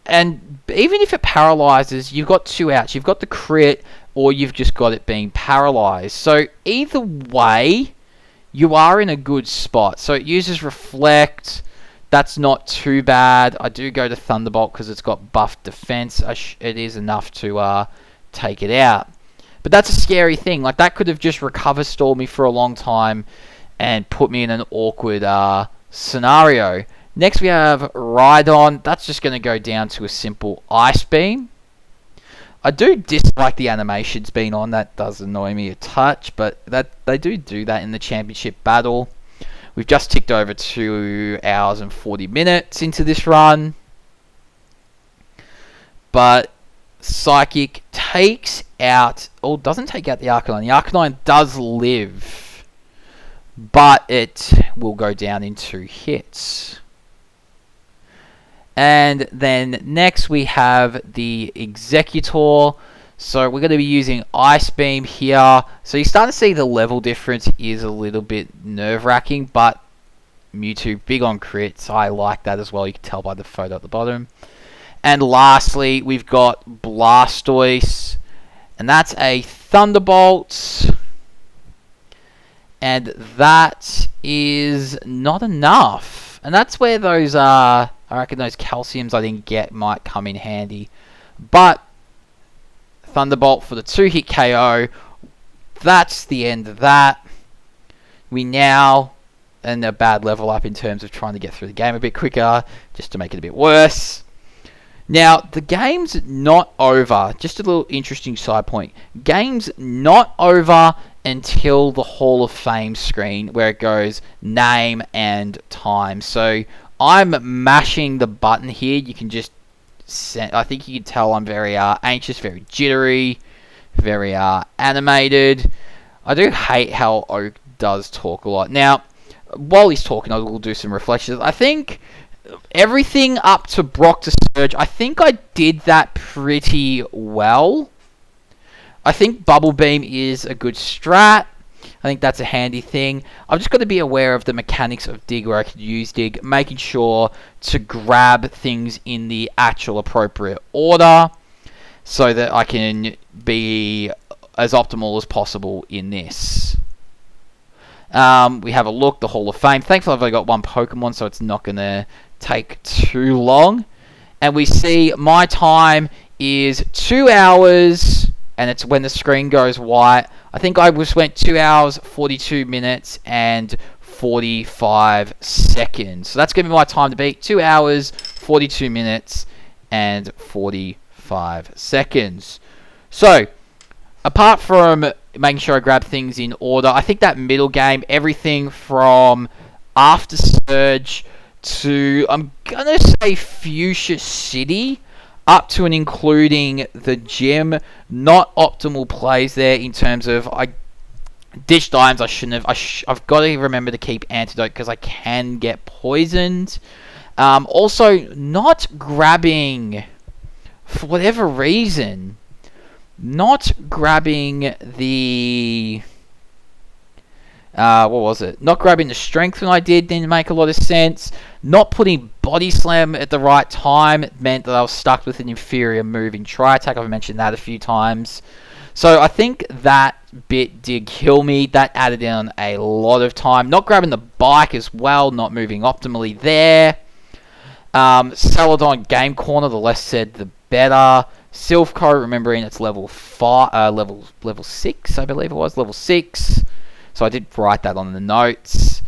And even if it paralyzes, you've got 2 outs. You've got the crit, or you've just got it being paralyzed. So either way, you are in a good spot. So it uses Reflect. That's not too bad. I do go to Thunderbolt because it's got buffed defense. It is enough to take it out. But that's a scary thing. Like, that could have just Recover Stalled me for a long time and put me in an awkward scenario. Next we have Rhydon. That's just going to go down to a simple Ice Beam. I do dislike the animations being on. That does annoy me a touch, but they do that in the championship battle. We've just ticked over 2 hours and 40 minutes into this run. But Psychic takes out... Oh, doesn't take out the Arcanine. The Arcanine does live. But it will go down in 2 hits. And then next we have the Executor. So we're going to be using Ice Beam here. So you start to see the level difference is a little bit nerve-wracking, but Mewtwo, big on crits. I like that as well. You can tell by the photo at the bottom. And lastly, we've got Blastoise. And that's a Thunderbolt. And that is not enough. And that's where those I reckon those calciums I didn't get might come in handy. But Thunderbolt for the 2-hit KO. That's the end of that. We now, and a bad level up in terms of trying to get through the game a bit quicker, just to make it a bit worse. Now, the game's not over. Just a little interesting side point. Game's not over until the Hall of Fame screen, where it goes name and time. So I'm mashing the button here. You can just... I think you can tell I'm very anxious, very jittery, very animated. I do hate how Oak does talk a lot. Now, while he's talking, I will do some reflections. I think everything up to Brock to Surge, I think I did that pretty well. I think Bubble Beam is a good strat. I think that's a handy thing. I've just got to be aware of the mechanics of Dig, where I can use Dig, making sure to grab things in the actual appropriate order so that I can be as optimal as possible in this. We have a look, the Hall of Fame. Thankfully, I've only got 1 Pokemon, so it's not going to take too long. And we see my time is 2 hours, and it's when the screen goes white. I think I just went 2 hours, 42 minutes, and 45 seconds. So that's going to be my time to beat. 2 hours, 42 minutes, and 45 seconds. So, apart from making sure I grab things in order, I think that middle game, everything from After Surge to, I'm going to say Fuchsia City, up to and including the gym, not optimal plays there in terms of I ditched items I shouldn't have. I've got to remember to keep Antidote because I can get poisoned. Also, not grabbing, for whatever reason, not grabbing the... what was it? Not grabbing the strength when I didn't make a lot of sense. Not putting Body Slam at the right time meant that I was stuck with an inferior move in Tri Attack. I've mentioned that a few times. So I think that bit did kill me. That added in a lot of time. Not grabbing the bike as well. Not moving optimally there. Celadon Game Corner, the less said the better. Silphco, remembering it's level 6, I believe it was. Level 6. So I did write that on the notes.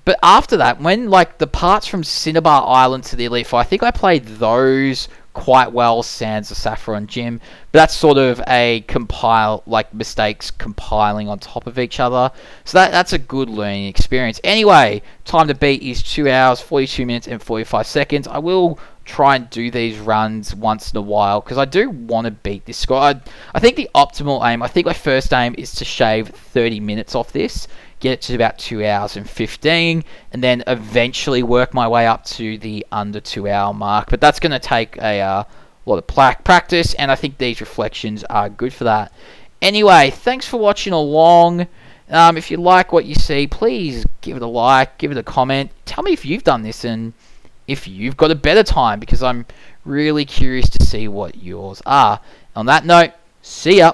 But after that, when like the parts from Cinnabar Island to the Elite Four, I think I played those quite well, sans the Saffron Gym. But that's sort of a mistakes compiling on top of each other. So that's a good learning experience. Anyway, time to beat is 2 hours, 42 minutes, and 45 seconds. I will try and do these runs once in a while because I do want to beat this score. I think the optimal aim, I think my first aim is to shave 30 minutes off this. get it to about 2 hours and 15, and then eventually work my way up to the under 2 hour mark. But that's going to take a lot of practice, and I think these reflections are good for that. Anyway, thanks for watching along. If you like what you see, please give it a like, give it a comment. Tell me if you've done this and if you've got a better time, because I'm really curious to see what yours are. On that note, see ya.